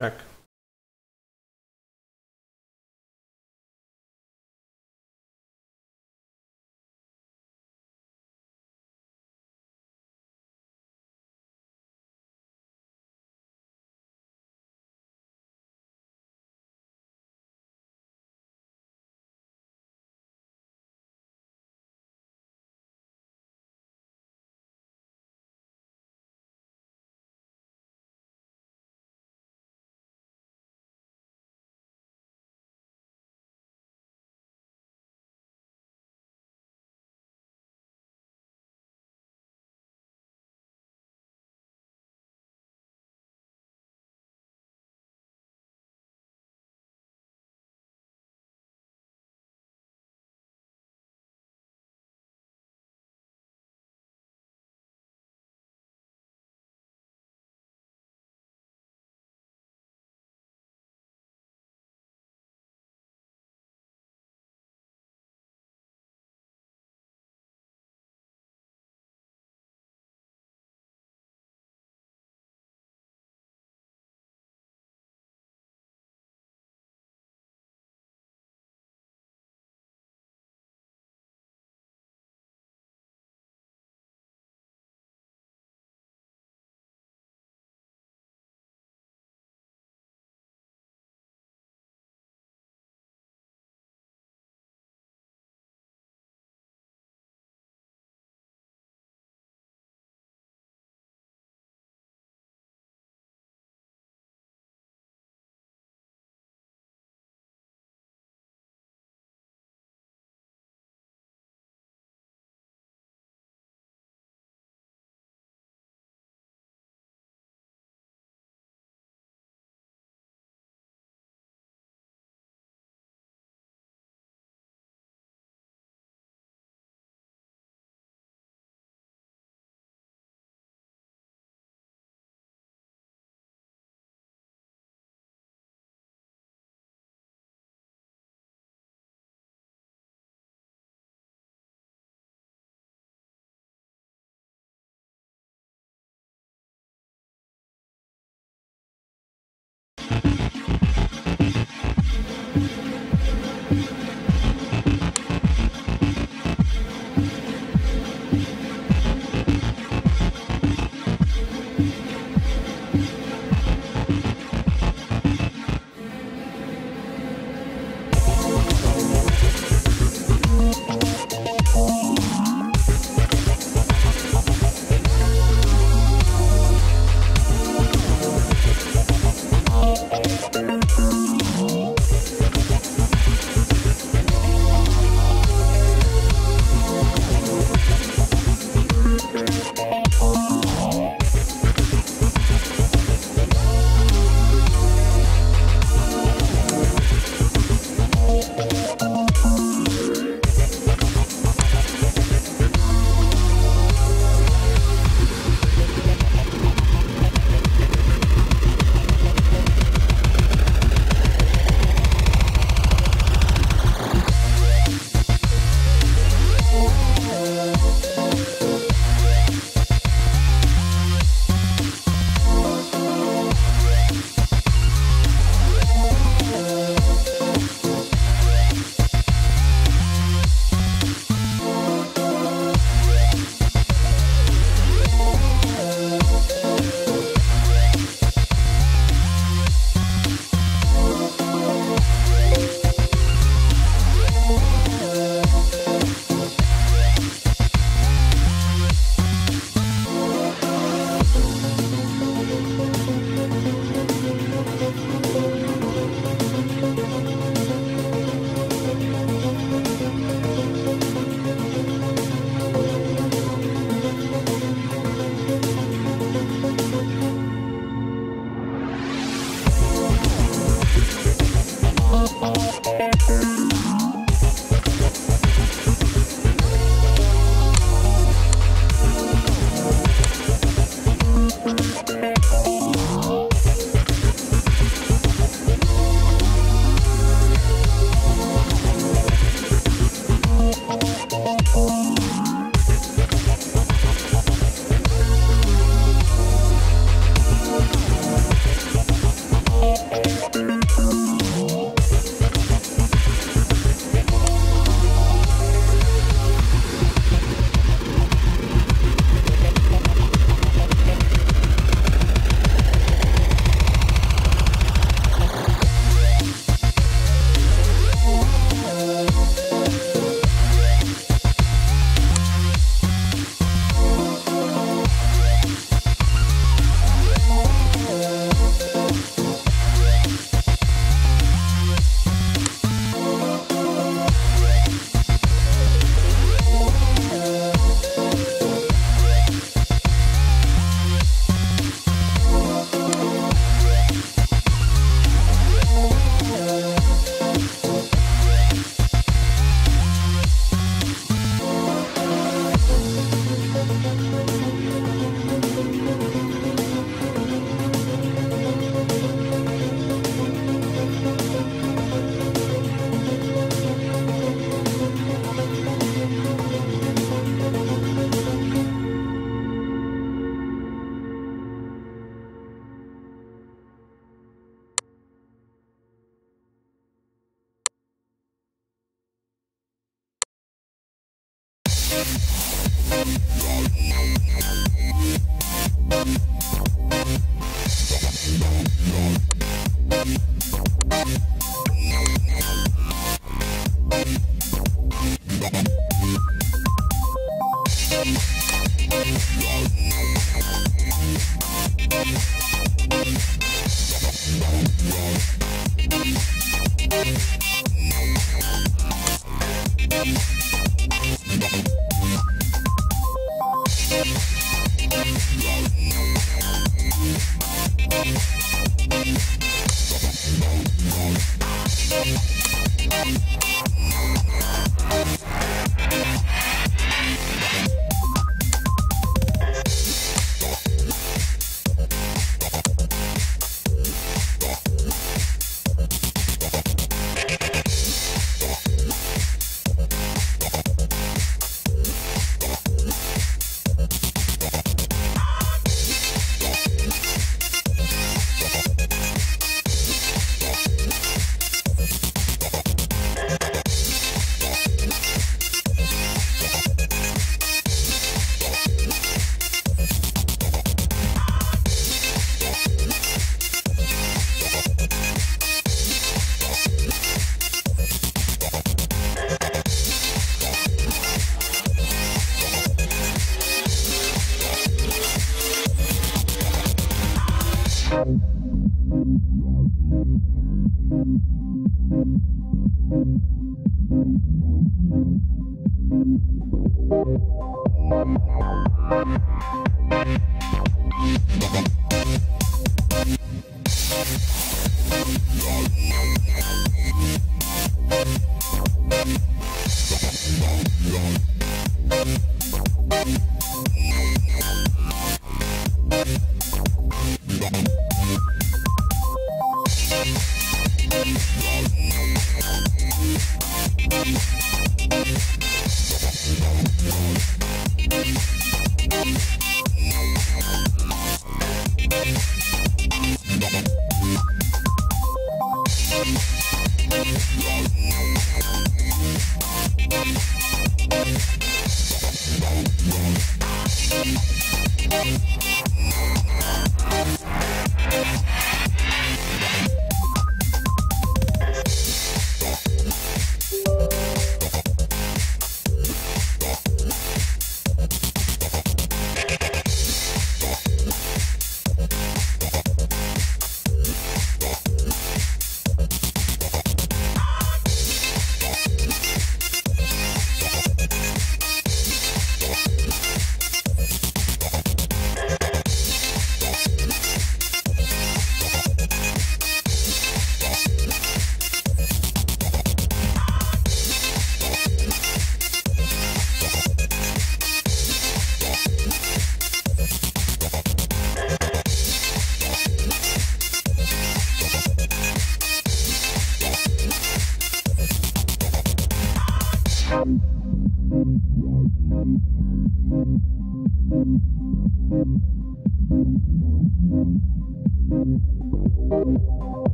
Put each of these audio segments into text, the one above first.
Check.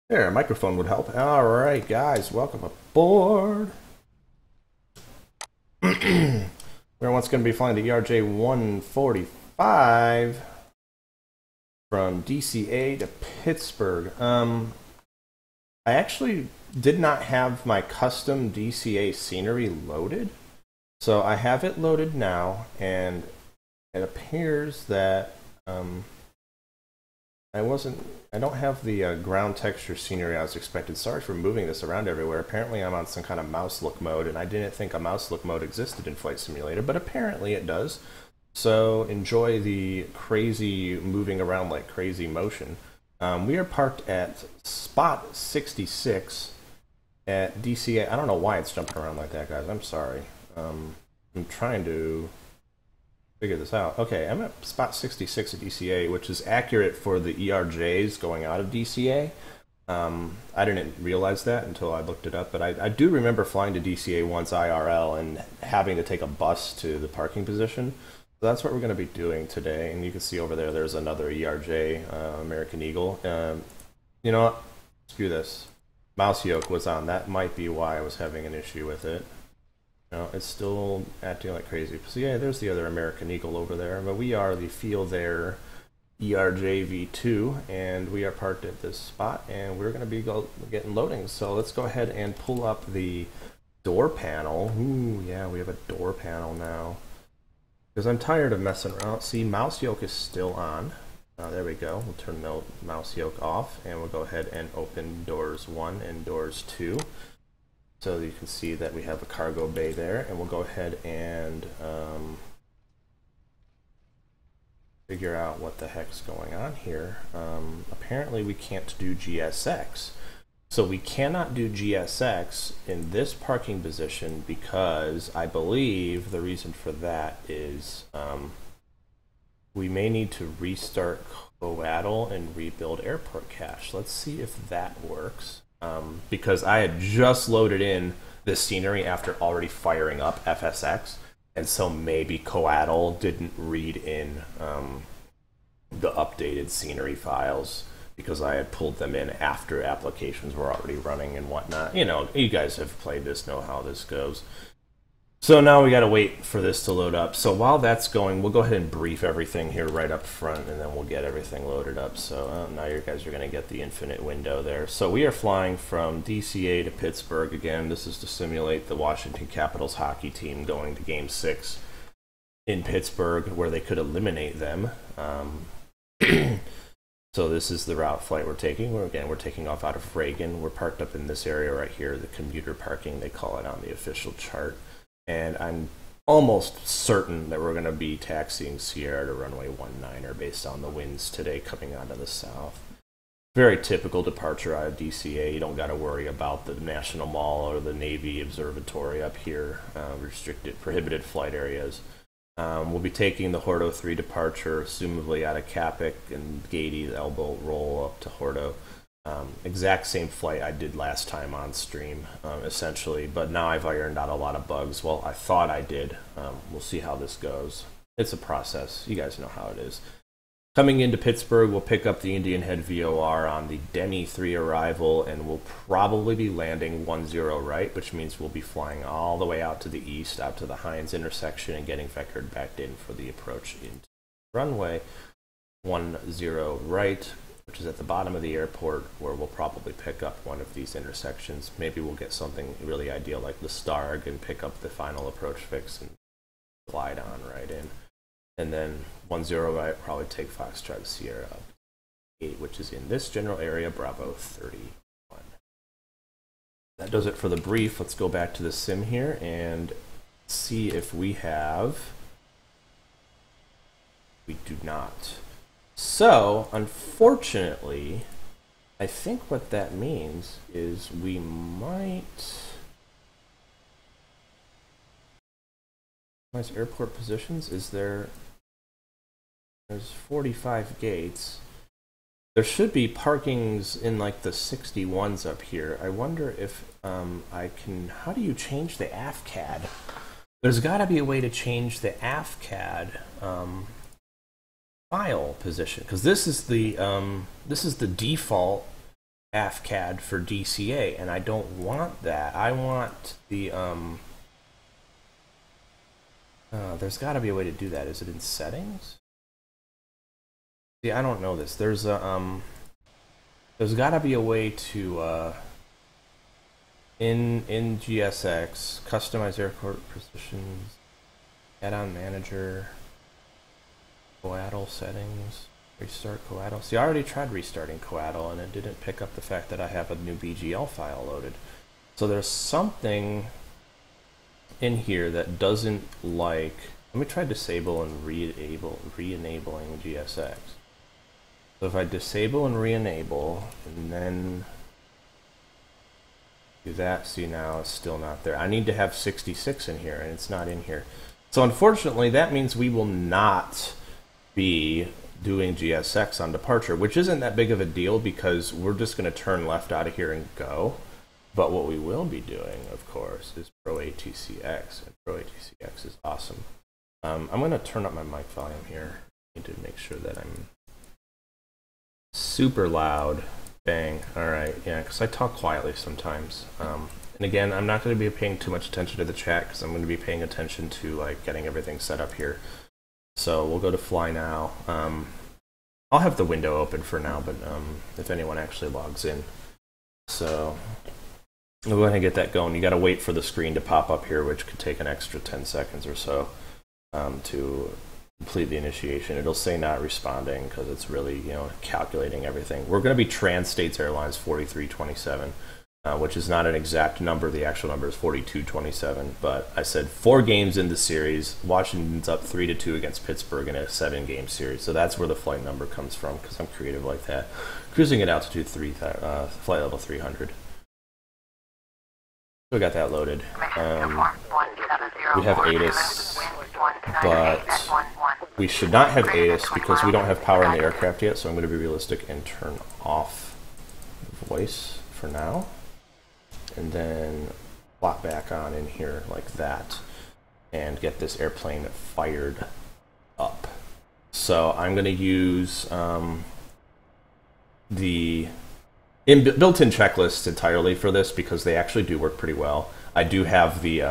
There, a microphone would help. All right, guys, welcome aboard. We're once going to be flying the ERJ145 from DCA to Pittsburgh. I actually did not have my custom DCA scenery loaded, so I have it loaded now, and it appears that I don't have the ground texture scenery I was expected. Sorry for moving this around everywhere. Apparently I'm on some kind of mouse look mode, and I didn't think a mouse look mode existed in Flight Simulator, but apparently it does. So enjoy the crazy moving around like crazy motion. We are parked at spot 66 at DCA. I don't know why it's jumping around like that, guys. I'm sorry. I'm trying to figure this out. Okay, I'm at spot 66 at DCA, which is accurate for the ERJs going out of DCA. I didn't realize that until I looked it up, but I do remember flying to DCA once IRL and having to take a bus to the parking position. So that's what we're going to be doing today. And you can see over there, there's another ERJ, American Eagle. You know what? Screw this. Mouse yoke was on. That might be why I was having an issue with it. No, it's still acting like crazy. So yeah, there's the other American Eagle over there. But we are the FeelThere ERJ-V2, and we are parked at this spot, and we're going to be getting loading. So let's go ahead and pull up the door panel. Ooh, yeah, we have a door panel now. Because I'm tired of messing around. See, mouse yoke is still on. There we go. We'll turn the mouse yoke off, and we'll go ahead and open doors 1 and doors 2. So you can see that we have a cargo bay there, and we'll go ahead and figure out what the heck's going on here. Apparently we can't do GSX. So we cannot do GSX in this parking position because I believe the reason for that is we may need to restart coaddle and rebuild airport cache. Let's see if that works. Because I had just loaded in this scenery after already firing up FSX, and so maybe coaddle didn't read in the updated scenery files because I had pulled them in after applications were already running and whatnot. You know, you guys have played this, know how this goes. So now we got to wait for this to load up. So while that's going, we'll go ahead and brief everything here right up front, and then we'll get everything loaded up. So now you guys are going to get the infinite window there. So we are flying from DCA to Pittsburgh again. This is to simulate the Washington Capitals hockey team going to Game 6 in Pittsburgh, where they could eliminate them. So this is the route flight we're taking. We're taking off out of Reagan. We're parked up in this area right here, the commuter parking, they call it on the official chart. And I'm almost certain that we're going to be taxiing Sierra to runway 19er based on the winds today coming out of the south. Very typical departure out of DCA. You don't got to worry about the National Mall or the Navy Observatory up here, prohibited flight areas. We'll be taking the Hordo 3 departure, assumably out of Capic and Gady, the elbow roll up to Hordo. Exact same flight I did last time on stream, essentially, but now I've ironed out a lot of bugs. Well, I thought I did. We'll see how this goes. It's a process. You guys know how it is. Coming into Pittsburgh, we'll pick up the Indian Head VOR on the Denny 3 arrival, and we'll probably be landing 10 right, which means we'll be flying all the way out to the east, out to the Hines intersection, and getting vectored back in for the approach into runway 10 right, which is at the bottom of the airport, where we'll probably pick up one of these intersections. Maybe we'll get something really ideal like the Starg and pick up the final approach fix and glide on right in. And then 10 right, probably take Foxtrot Sierra up 8, which is in this general area, Bravo 31. That does it for the brief. Let's go back to the sim here and see if we have. We do not. So, unfortunately, I think what that means is we might. Nice airport positions. Is there? There's 45 gates. There should be parkings in like the 61s up here. I wonder if I can. How do you change the AFCAD? There's got to be a way to change the AFCAD file position, because this is the default AFCAD for DCA, and I don't want that. I want the there's got to be a way to do that. Is it in settings? See, I don't know this. There's a there's got to be a way to in GSX customize airport positions, add-on manager, coaddle settings, restart coaddle. See, I already tried restarting coaddle and it didn't pick up the fact that I have a new BGL file loaded. So there's something in here that doesn't like. Let me try disable and re-enabling GSX. So if I disable and re-enable and then do that, see, now it's still not there. I need to have 66 in here and it's not in here. So unfortunately, that means we will not be doing GSX on departure, which isn't that big of a deal because we're just going to turn left out of here and go. But what we will be doing, of course, is PRO-ATC-X, and PRO-ATC-X is awesome. I'm going to turn up my mic volume here. I need to make sure that I'm super loud. Bang. All right, yeah, because I talk quietly sometimes. And again, I'm not going to be paying too much attention to the chat because I'm going to be paying attention to like getting everything set up here. So we'll go to fly now. I'll have the window open for now, but if anyone actually logs in. So we'll go ahead and get that going. You got to wait for the screen to pop up here, which could take an extra 10 seconds or so to complete the initiation. It'll say not responding because it's really, calculating everything. We're going to be Trans-States Airlines 4327, which is not an exact number. The actual number is 4227. But I said 4 games in the series. Washington's up 3-2 against Pittsburgh in a 7-game series. So that's where the flight number comes from because I'm creative like that. Cruising at altitude flight level 300. So we got that loaded. We have ATIS, but we should not have ATIS because we don't have power in the aircraft yet, so I'm going to be realistic and turn off voice for now, and then plop back on in here like that, and get this airplane fired up. So I'm going to use the built-in checklists entirely for this because they actually do work pretty well. I do have the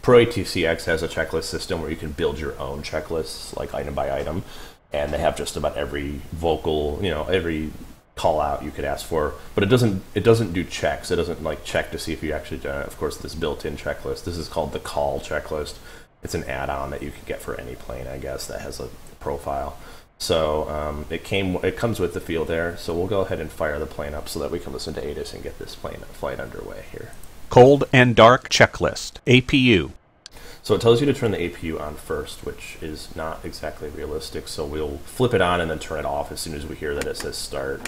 PRO-ATC-X has a checklist system where you can build your own checklists, like item by item, and they have just about every vocal, every call out you could ask for. But it doesn't do checks. It doesn't like check to see if you actually done it. Of course, this built-in checklist. This is called the call checklist. It's an add-on that you can get for any plane, I guess, that has a profile. So it comes with the FeelThere, so we'll go ahead and fire the plane up so that we can listen to ATIS and get this flight underway here. Cold and dark checklist, APU. So it tells you to turn the APU on first, which is not exactly realistic, so we'll flip it on and then turn it off as soon as we hear that it says start.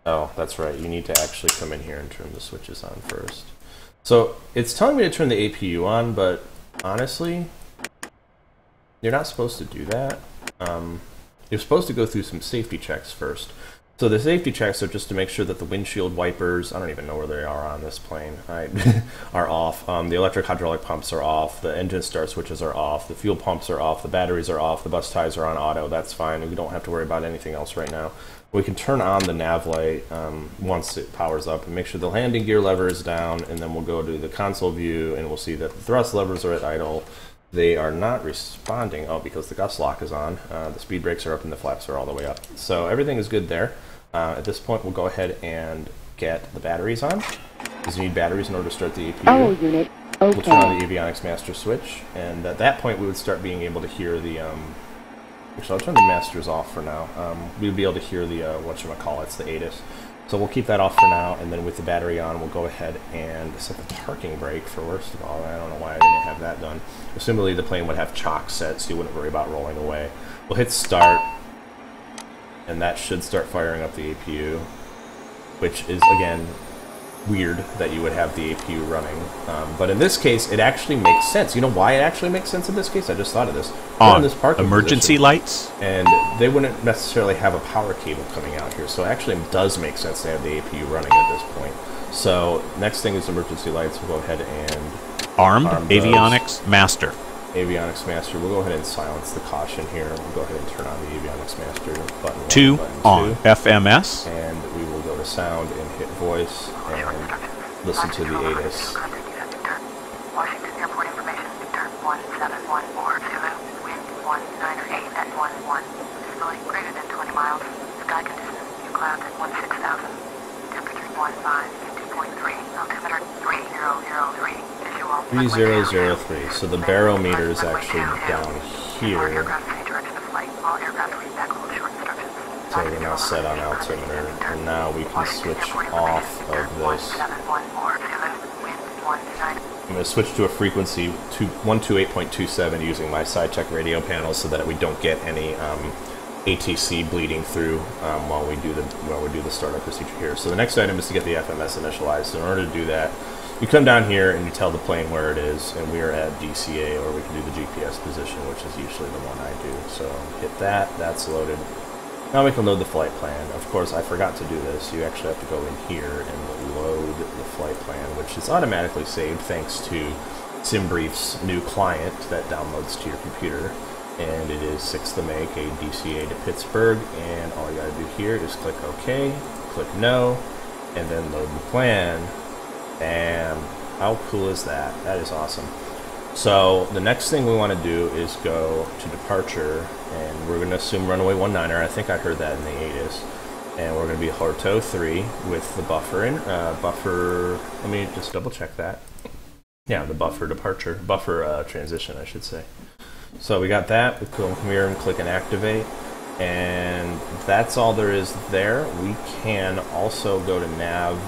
Oh, that's right, you need to actually come in here and turn the switches on first. So it's telling me to turn the APU on, but honestly, you're not supposed to do that. You're supposed to go through some safety checks first. So the safety checks are just to make sure that the windshield wipers, I don't even know where they are on this plane, are off. The electric hydraulic pumps are off. The engine start switches are off. The fuel pumps are off. The batteries are off. The bus ties are on auto. That's fine. We don't have to worry about anything else right now. We can turn on the nav light once it powers up and make sure the landing gear lever is down, and then we'll go to the console view and we'll see that the thrust levers are at idle. They are not responding, because the gust lock is on. The speed brakes are up and the flaps are all the way up. So everything is good there. At this point, we'll go ahead and get the batteries on, because you need batteries in order to start the APU. Oh, unit. Okay. We'll turn on the avionics master switch, and at that point, we would start being able to hear the, actually, I'll turn the masters off for now. We would be able to hear the, whatchamacallits, the ATIS. So we'll keep that off for now, and then with the battery on, we'll go ahead and set the parking brake for worst of all. I don't know why I didn't have that done. Assumably the plane would have chock set, so you wouldn't worry about rolling away. We'll hit start, and that should start firing up the APU, which is, again, weird that you would have the APU running. But in this case, it actually makes sense. You know why it actually makes sense in this case? I just thought of this. On this parking emergency position, lights? and they wouldn't necessarily have a power cable coming out here, so it actually does make sense to have the APU running at this point. So next thing is emergency lights. We'll go ahead and arm avionics master. Avionics master. We'll go ahead and silence the caution here. We'll go ahead and turn on the avionics master button. 2 button on 2. FMS. And we will go to sound and hit voice and listen to the ATIS. Washington Airport information, Victor 1714 Zulu, wind 198 at 11, visibility greater than 20 miles, sky conditions, new clouds at 16,000, temperature 15.2.3, altimeter 3003, visual 3003. So the barometer is actually down here. Aircraft any direction of flight, all aircraft read back with short instructions. So we're now set on altimeter, and now we can switch off of this. I'm going to switch to a frequency 128.27 using my SciTech radio panel so that we don't get any ATC bleeding through while we do the startup procedure here. So the next item is to get the FMS initialized. So in order to do that, You come down here and you tell the plane where it is, and we are at DCA, or we can do the GPS position, which is usually the one I do. So hit that, that's loaded. Now we can load the flight plan. Of course, I forgot to do this. You actually have to go in here and load the flight plan, which is automatically saved thanks to SimBrief's new client that downloads to your computer. And it is 6th of May, KDCA to Pittsburgh, and all you gotta do here is click OK, click No, and then load the plan. Bam! How cool is that? That is awesome. So the next thing we want to do is go to departure, and we're going to assume runway 19er. I think I heard that in the ATIS. And we're going to be Horto 3 with the buffer in. Let me just double check that. Yeah, the buffer transition, I should say. So we got that. We come here and click and activate. And that's all there is there. We can also go to nav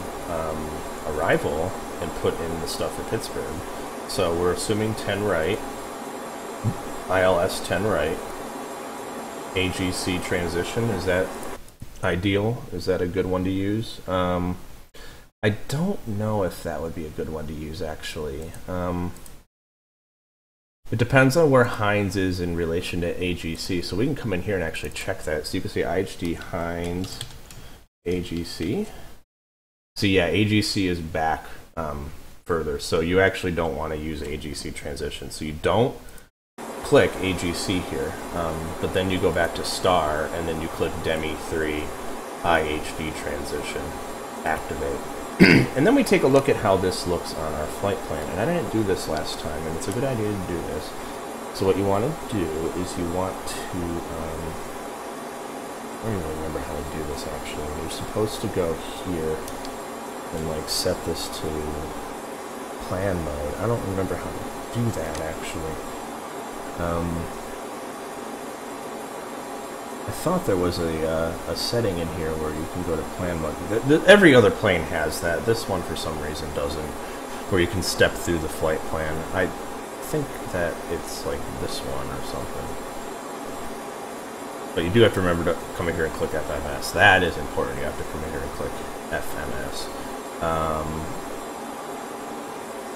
arrival and put in the stuff for Pittsburgh. So we're assuming 10 right, ILS 10 right, AGC transition, is that ideal? Is that a good one to use? I don't know if that would be a good one to use, actually. It depends on where Heinz is in relation to AGC, so we can come in here and actually check that. So you can see IHD Heinz AGC. So yeah, AGC is back further, so you actually don't want to use AGC transition. So you don't click AGC here, but then you go back to star, and then you click DEMI 3 IHD transition, activate. And then we take a look at how this looks on our flight plan. And I didn't do this last time, and it's a good idea to do this. So what you want to do is you want to, I don't even remember how to do this actually. You're supposed to go here and like set this to plan mode. I don't remember how to do that actually. I thought there was a setting in here where you can go to plan mode. Every other plane has that. This one for some reason doesn't, where you can step through the flight plan. I think that it's like this one or something. But you do have to remember to come in here and click FMS. That is important. You have to come in here and click FMS.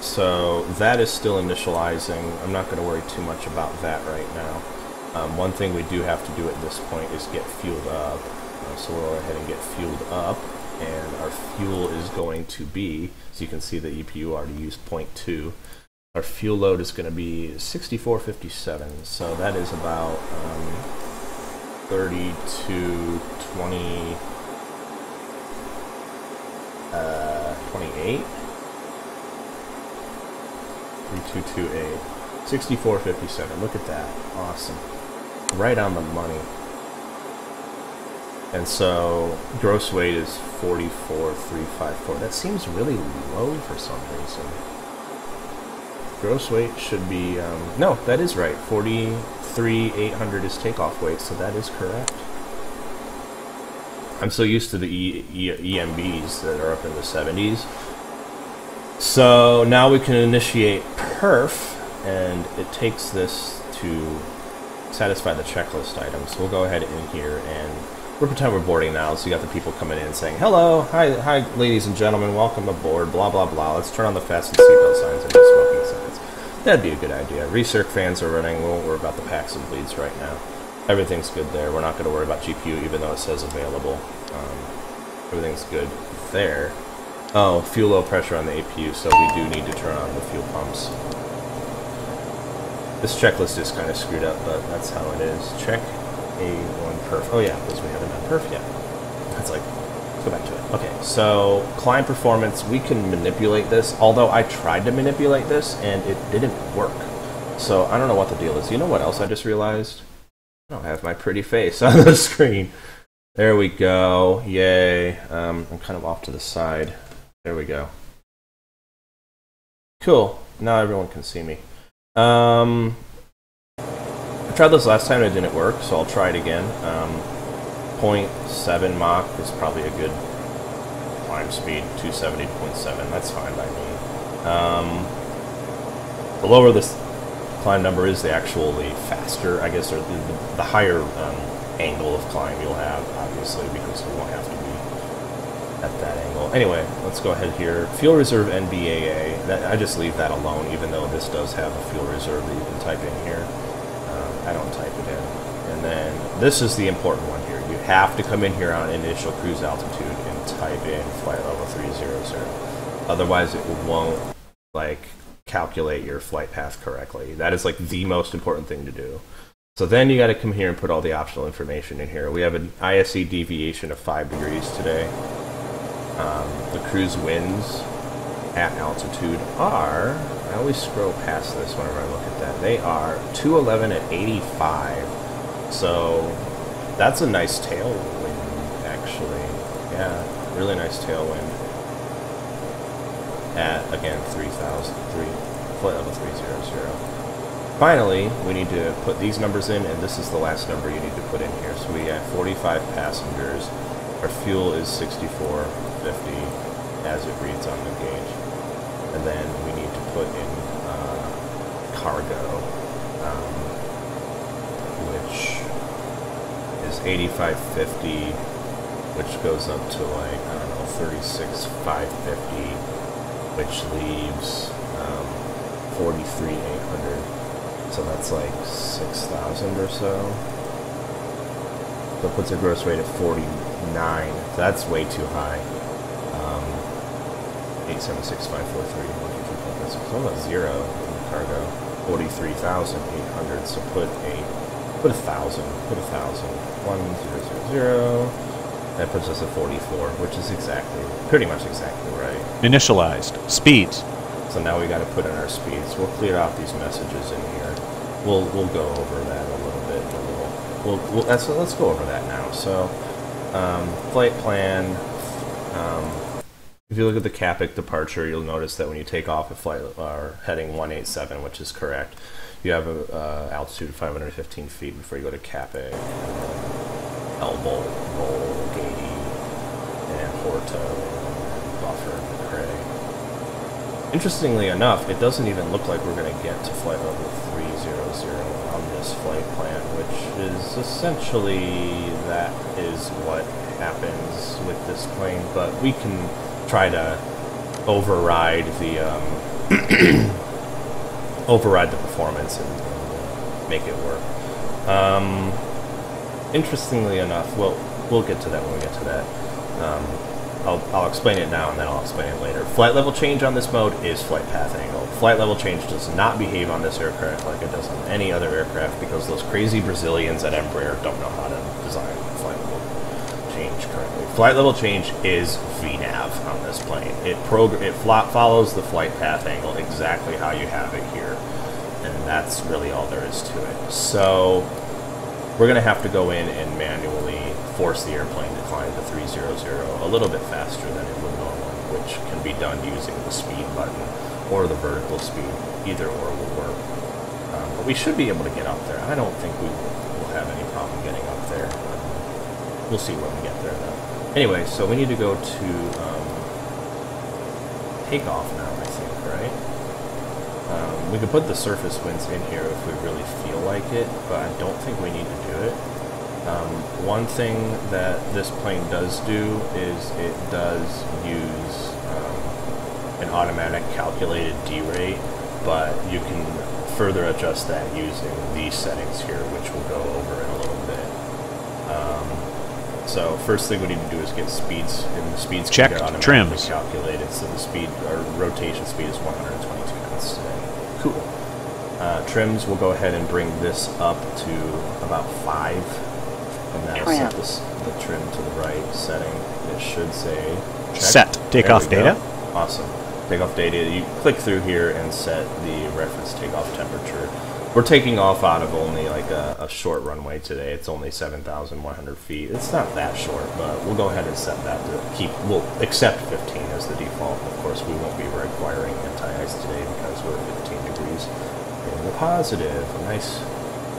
So that is still initializing. I'm not going to worry too much about that right now. One thing we do have to do at this point is get fueled up. So we'll go ahead and get fueled up, and our fuel is going to be, so you can see the EPU already used 0.2. Our fuel load is going to be 6457, so that is about 30 to 20, 28. 3228. 6457. Look at that. Awesome. Right on the money. And so gross weight is 44,354. That seems really low for some reason. Gross weight should be no, that is right. 43,800 is takeoff weight, so that is correct. I'm so used to the EMBs that are up in the 70s. So now we can initiate perf, and it takes this to satisfy the checklist items. So we'll go ahead in here, and we'll pretend we're boarding now. So you got the people coming in saying, hello, hi ladies and gentlemen, welcome aboard, blah, blah, blah. Let's turn on the fasten seatbelt signs and the smoking signs. That'd be a good idea. Recirc fans are running. We won't worry about the packs and bleeds right now. Everything's good there. We're not going to worry about GPU, even though it says available. Everything's good there. Oh, fuel low pressure on the APU, so we do need to turn on the fuel pumps. This checklist is kind of screwed up, but that's how it is. Check A1 perf. Oh yeah, because we haven't done perf yet. That's like, let's go back to it. Okay, so climb performance, we can manipulate this, although I tried to manipulate this and it didn't work. So I don't know what the deal is. You know what else I just realized? I don't have my pretty face on the screen. There we go. Yay. I'm kind of off to the side. There we go. Cool. Now everyone can see me. I tried this last time and it didn't work, so I'll try it again. 0.7 Mach is probably a good climb speed. 270 to 0.7. That's fine by me. The lower this climb number is, the actually faster, I guess, or the higher angle of climb you'll have, obviously, because you won't have to be at that angle. Anyway, let's go ahead here. Fuel reserve NBAA. I just leave that alone, even though this does have a fuel reserve that you can type in here. I don't type it in. And then this is the important one here. You have to come in here on initial cruise altitude and type in flight level 300. Otherwise, it won't like calculate your flight path correctly. That is like the most important thing to do. So then you got to come here and put all the optional information in here. We have an ISE deviation of 5 degrees today. The cruise winds at altitude are, I always scroll past this whenever I look at that, they are 211 at 85. So that's a nice tailwind, actually. Yeah, really nice tailwind. At, again, 3,000, flight level 300. Finally, we need to put these numbers in, and this is the last number you need to put in here. So we have 45 passengers. Our fuel is 64.50 as it reads on the gauge. And then we need to put in cargo, which is 85.50, which goes up to like, I don't know, 36,550, which leaves 43,800. So that's like 6,000 or so. So it puts a gross rate at 49. So that's way too high. 876,543. So almost zero in the cargo. 43,800. So put a thousand. 1,000. That puts us at 44, which is pretty much exactly right. Initialized. Speeds. So now we got to put in our speeds. We'll clear out these messages in here. We'll go over that a little bit. Let's go over that now. So, flight plan. If you look at the CAPIT departure, you'll notice that when you take off at flight heading 187, which is correct, you have a altitude of 515 feet before you go to CAPIT, elbow, roll, gate, and Horta, and buffer, and cray. Interestingly enough, it doesn't even look like we're going to get to flight level 300 on this flight plan, which is essentially that is what happens with this plane, but we can try to override the override the performance and make it work. Interestingly enough, we'll get to that when we get to that. I'll explain it now and then I'll explain it later. Flight level change on this mode is flight path angle. Flight level change does not behave on this aircraft like it does on any other aircraft because those crazy Brazilians at Embraer don't know how to design flight level change correctly. Flight level change is VNAV on this plane. It follows the flight path angle exactly how you have it here, and that's really all there is to it. So we're going to have to go in and manually force the airplane to climb to 300 a little bit faster than it would normally, which can be done using the speed button or the vertical speed. Either or will work. But we should be able to get up there. I don't think we will have any problem getting up there. We'll see when we get there, though. Anyway, so we need to go to takeoff now, I think, right? We could put the surface winds in here if we really feel like it, but I don't think we need to do it. One thing that this plane does do is it does use an automatic calculated D-rate, but you can further adjust that using these settings here, which we'll go over in a little bit. So first thing we need to do is get speeds, and the speeds checked, can get automatically trims calculated. So the speed, or rotation speed, is 122 knots today. Cool. Trims, we'll go ahead and bring this up to about 5, and that'll set the trim to the right setting. It should say check. Set takeoff data. Awesome. Takeoff data. You click through here and set the reference takeoff temperature. We're taking off out of only like a short runway today. It's only 7,100 feet. It's not that short, but we'll go ahead and set that to keep. We'll accept 15 as the default. Of course, we won't be requiring anti-ice today because we're 15 degrees in the positive. A nice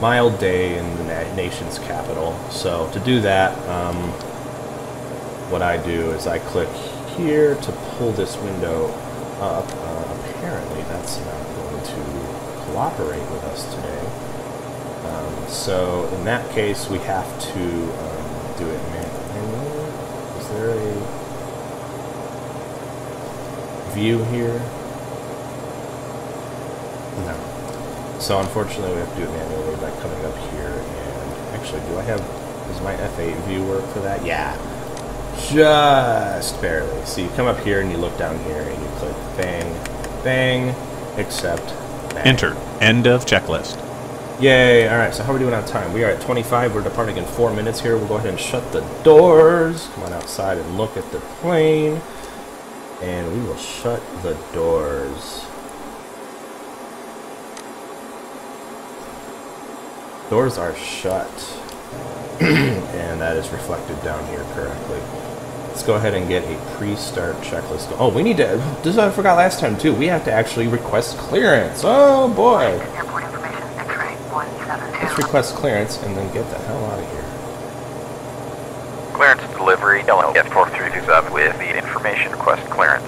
mild day in the nation's capital. So to do that, what I do is I click here to pull this window up. Apparently, that's not going to cooperate with us today. So in that case, we have to do it manually. Is there a view here? No. So unfortunately we have to do it manually by coming up here and actually does my F8 view work for that? Yeah. Just barely. So you come up here and you look down here and you click bang, bang, accept, bang. Enter. End of checklist. Yay! Alright, so how are we doing on time? We are at 25. We're departing in 4 minutes here. We'll go ahead and shut the doors. Come on outside and look at the plane. And we will shut the doors. Doors are shut. And that is reflected down here correctly. Let's go ahead and get a pre-start checklist. Oh, we need to... This I forgot last time, too. We have to actually request clearance. Oh, boy. Airport information, X-ray 172. Let's request clearance and then get the hell out of here. Clearance delivery, LLF4327 with the information request clearance.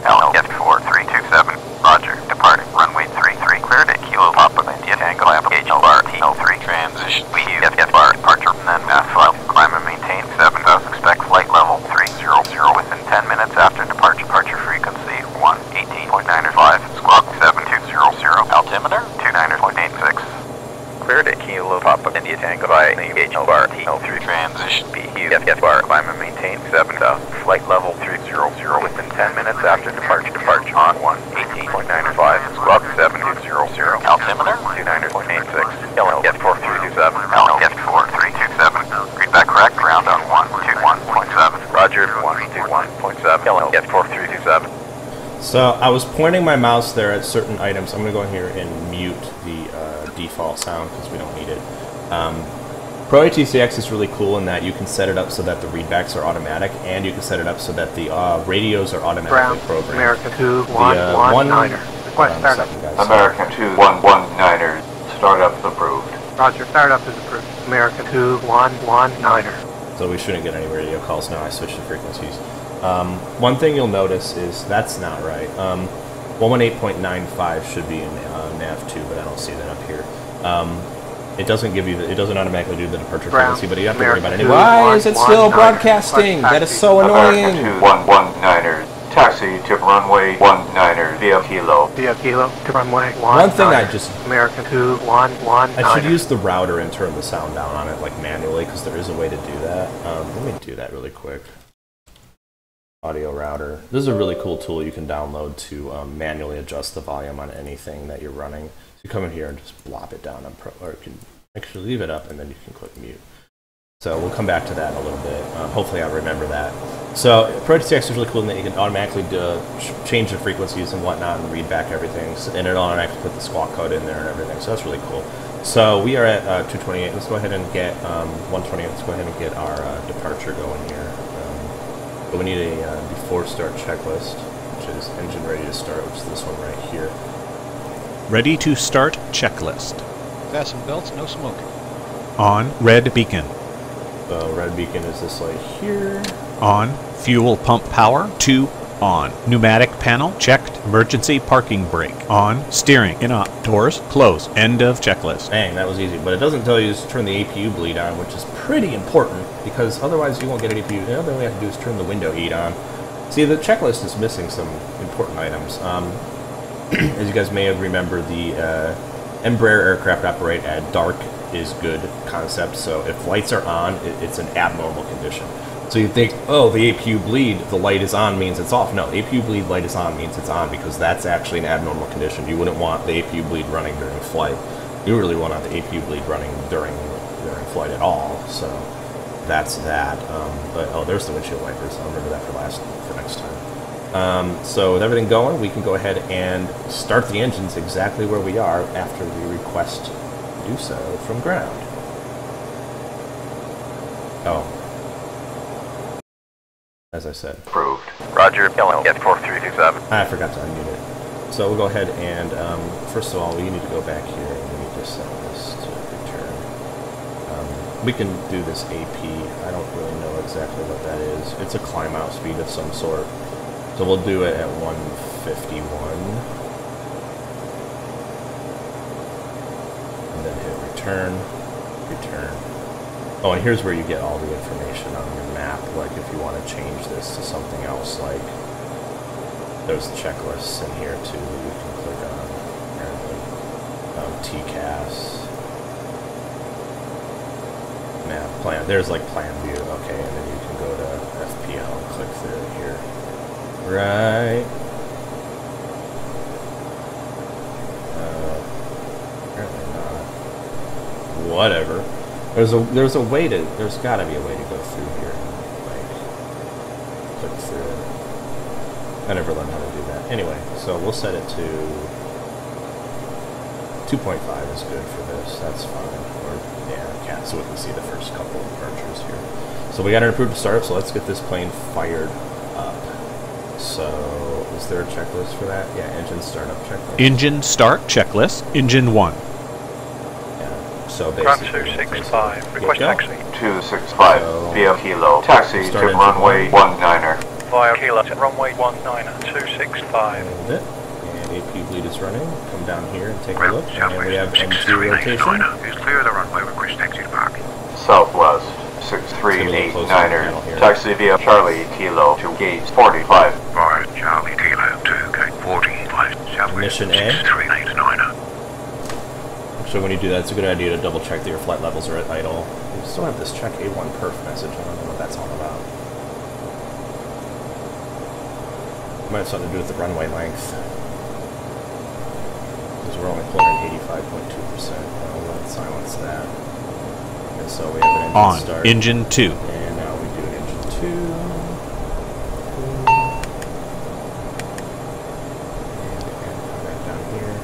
LLF4327, roger, departing runway 33, cleared at Kilo Papa India Tango Application LRT03, transition VFR, departure, and then math file, climb and maintain 7000, expect flight level 300 within 10 minutes after departure, frequency 118.95, squawk 7200, altimeter 29.86. Cleared at Kilo Papa India Tango by LRT03, transition VFR, climb and maintain 7000, flight level 300 within 10 minutes after departure on 118.95, squawk 7200, altimeter 29.86, LLF4327, LLF4327, read back correct, ground on 121.7, roger 121.7, LLF4327. So I was pointing my mouse there at certain items. I'm going to go in here and mute the default sound because we don't need it. PRO-ATC is really cool in that you can set it up so that the readbacks are automatic, and you can set it up so that the radios are automatically programmed. American 2-1-1-9er. Request startup. American 2-1-1-9er. Startup approved. Roger, startup is approved. American 2-1-1-9er. So we shouldn't get any radio calls now. I switched the frequencies. One thing you'll notice is that's not right. 118.95 should be in nav2, but I don't see that up here. It doesn't give you it doesn't automatically do the departure frequency, but you have to worry about it. Why is it still broadcasting? That is so annoying. American 2-1-1-9er. Taxi to runway 19er via Kilo. Via Kilo to runway 19er. One thing I just... American 2-1-1-9er. I should use the router and turn the sound down on it, like, manually, because there is a way to do that. Let me do that really quick. Audio router. This is a really cool tool you can download to manually adjust the volume on anything that you're running. So you come in here and just blop it down on Pro, or you can actually leave it up and then you can click mute. So we'll come back to that in a little bit. Hopefully I'll remember that. So PRO-ATC is really cool in that you can automatically change the frequencies and whatnot and read back everything. So, and it'll automatically put the squawk code in there and everything. So that's really cool. So we are at 228. Let's go ahead and get 128. Let's go ahead and get our departure going here. But we need a before start checklist, which is engine ready to start, which is this one right here. Ready to start checklist. Fasten belts, no smoking. On red beacon. So red beacon is this light here. On fuel pump power. 2 on. Pneumatic panel checked. Emergency parking brake. On steering. In on. Doors closed. End of checklist. Dang, that was easy. But it doesn't tell you to turn the APU bleed on, which is pretty important because otherwise you won't get an APU. The other thing we have to do is turn the window heat on. See, the checklist is missing some important items. As you guys may have remembered, the Embraer aircraft operate at dark is good concept. So if lights are on, it's an abnormal condition. So you think, oh, the APU bleed, the light is on means it's off. No, APU bleed, light is on means it's on because that's actually an abnormal condition. You wouldn't want the APU bleed running during flight. You really want the APU bleed running during flight at all. So that's that. But oh, there's the windshield wipers. I'll remember that for next time. So with everything going, we can go ahead and start the engines exactly where we are after we request to do so from ground. Oh. As I said. Approved. Roger, LLF4327. I forgot to unmute it. So we'll go ahead and, first of all, we need to go back here and we need to set this to return. We can do this AP. I don't really know exactly what that is. It's a climb out speed of some sort. So we'll do it at 151. And then hit return, return. Oh, and here's where you get all the information on your map, like if you want to change this to something else, like There's checklists in here too that you can click on. Apparently, TCAS. Now, plan. There's like plan view. Okay, and then you can go to FPL and click through it here. Right. Apparently not. Whatever. There's a way to. There's got to be a way to go through here. Like click through it. I never learned how to do that. Anyway, so we'll set it to 2.5 is good for this. That's fine. Or yeah, so we can see the first couple of departures here. So we got an approved startup. So let's get this plane fired up. So is there a checklist for that? Yeah, engine startup checklist. Engine start checklist. Engine 1. So Run basically, 265. Request taxi. 265 So, via Kilo. Taxi to start runway 19er. Via Kilo to runway 19er. 265. And it. And AP lead is running. Come down here and take a look. And we have M2 rotation. Is clear of the runway. Request taxi to parking. Southwest 6389er. Taxi via Charlie Kilo to gate 45. Bar Charlie Kilo to gate 45. Southwest Mission A. 6389er. So when you do that, it's a good idea to double check that your flight levels are at idle. We still have this check A1 perf message. I don't know what that's all about. Might have something to do with the runway length. Because we're only pulling 85.2%. Well, let's silence that. And so we have an engine On. start. Engine 2. And now we do engine 2. And down here.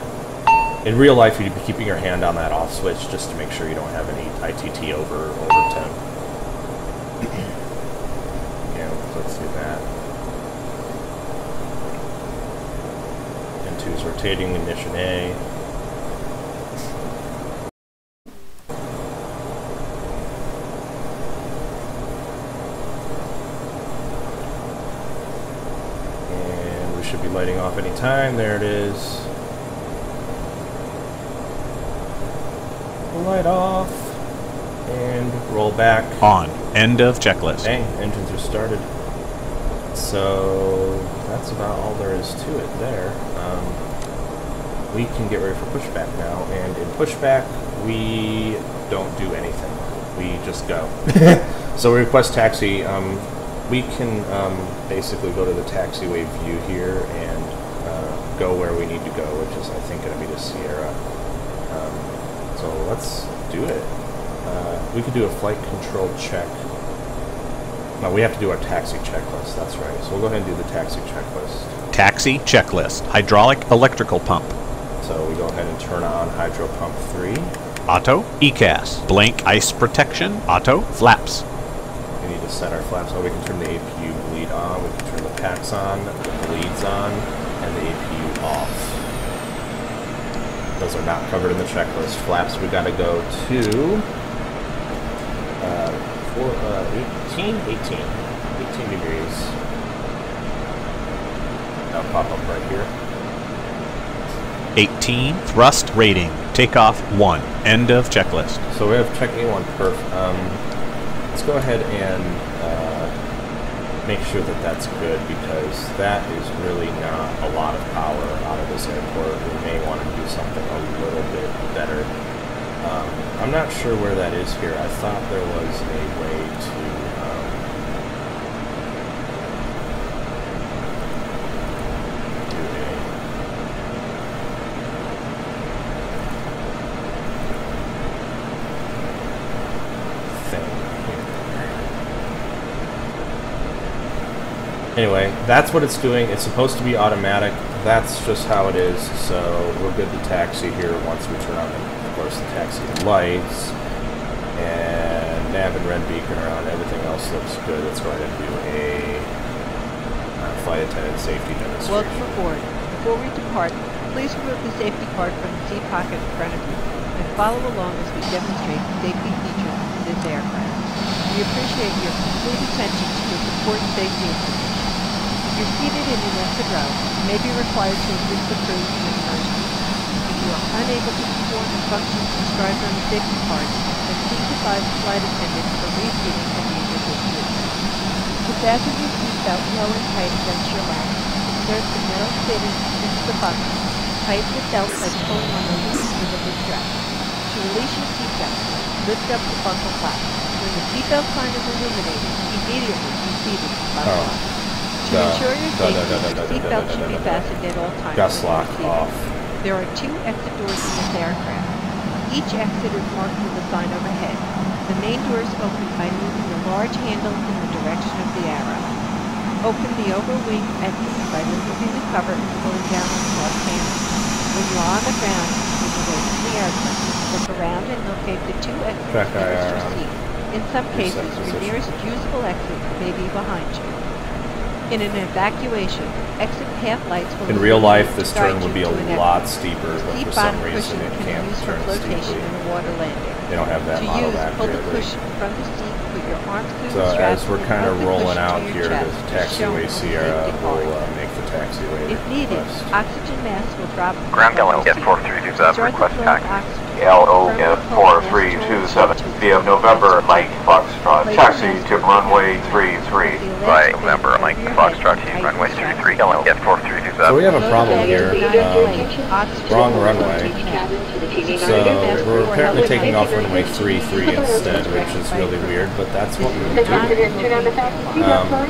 In real life, you'd be keeping your hand on that off switch just to make sure you don't have any ITT over temp. Yeah, let's do that. N2 is rotating, ignition A. And we should be lighting off any time. There it is. Light off and roll back. On. End of checklist. Dang, engines are started. So that's about all there is to it there. We can get ready for pushback now, and in pushback we don't do anything. We just go. So we request taxi. We can basically go to the taxiway view here and go where we need to go, which is I think going to be the Sierra. So let's do it. We could do a flight control check. No, we have to do our taxi checklist. That's right. So we'll go ahead and do the taxi checklist. Taxi checklist. Hydraulic electrical pump. So we go ahead and turn on hydro pump 3. Auto. ECAS. Blank ice protection. Auto. Flaps. We need to set our flaps. Oh, we can turn the APU bleed on. We can turn the packs on, the bleeds on, and the APU off. Those are not covered in the checklist. Flaps, we got to go to 18 degrees. That'll pop up right here. 18. Thrust rating. Takeoff 1. End of checklist. So we have check A1 perf. Let's go ahead and make sure that that's good, because that is really not a lot of power out of this airport. We may want to do something a little bit better. I'm not sure where that is here. I thought there was a way to do a thing here. Anyway, that's what it's doing. It's supposed to be automatic. That's just how it is. So we're good to taxi here once we turn on, of course, the taxi lights. And nav and red beacon are on. Everything else looks good. Let's go ahead and do a flight attendant safety demonstration. Welcome aboard. Before we depart, please remove the safety card from the seat pocket in front of you and follow along as we demonstrate the safety features of this aircraft. We appreciate your complete attention to this important safety information. If you're seated in an exit row, you may be required to assist the crew in an emergency. If you are unable to perform the functions described on the safety card, then please advise the flight attendant for reseating at the individual seat. To fasten your seatbelt low and tight against your lap, insert the metal fitting into the buckle. Tighten the belt by pulling on the loose end of the strap. To release your seatbelt, lift up the buckle flap. When the seatbelt sign is illuminated, immediately reseat it to buckle up. To ensure your safety, the seatbelt should be fastened at all times. Gust lock off. There are 2 exit doors in this aircraft. Each exit is marked with a sign overhead. The main doors open by moving the large handle in the direction of the arrow. Open the overwing exit by removing the cover and pulling down on the cross handle. When you are on the ground, move away from the aircraft. Look around and locate the 2 exits nearest your seat. In some cases, your nearest usable exit may be behind you. In an evacuation, exit path lights will... In real life, this turn would be a lot steeper, but for some reason it can't turn steeply. In a water landing. They don't have that to modeled use, pull the accurately. cushion from the seat, put your arms through So the straps, as we're and kind of hug the rolling cushion out to here, your the chest, taxiway as shown Sierra on the safety will card. make the taxiway If needed, request. oxygen masks will drop from Ground the Gallon, get seat. 4327, Start the request flow of package. oxygen LOF4327 via November Mike Foxtrot. Taxi to runway 33. By November, Mike Foxtrot to runway 33. Gallon, get 4327. So we have a problem here. Wrong runway. So we're apparently taking off runway 33 instead, which is really weird, but that's what we do.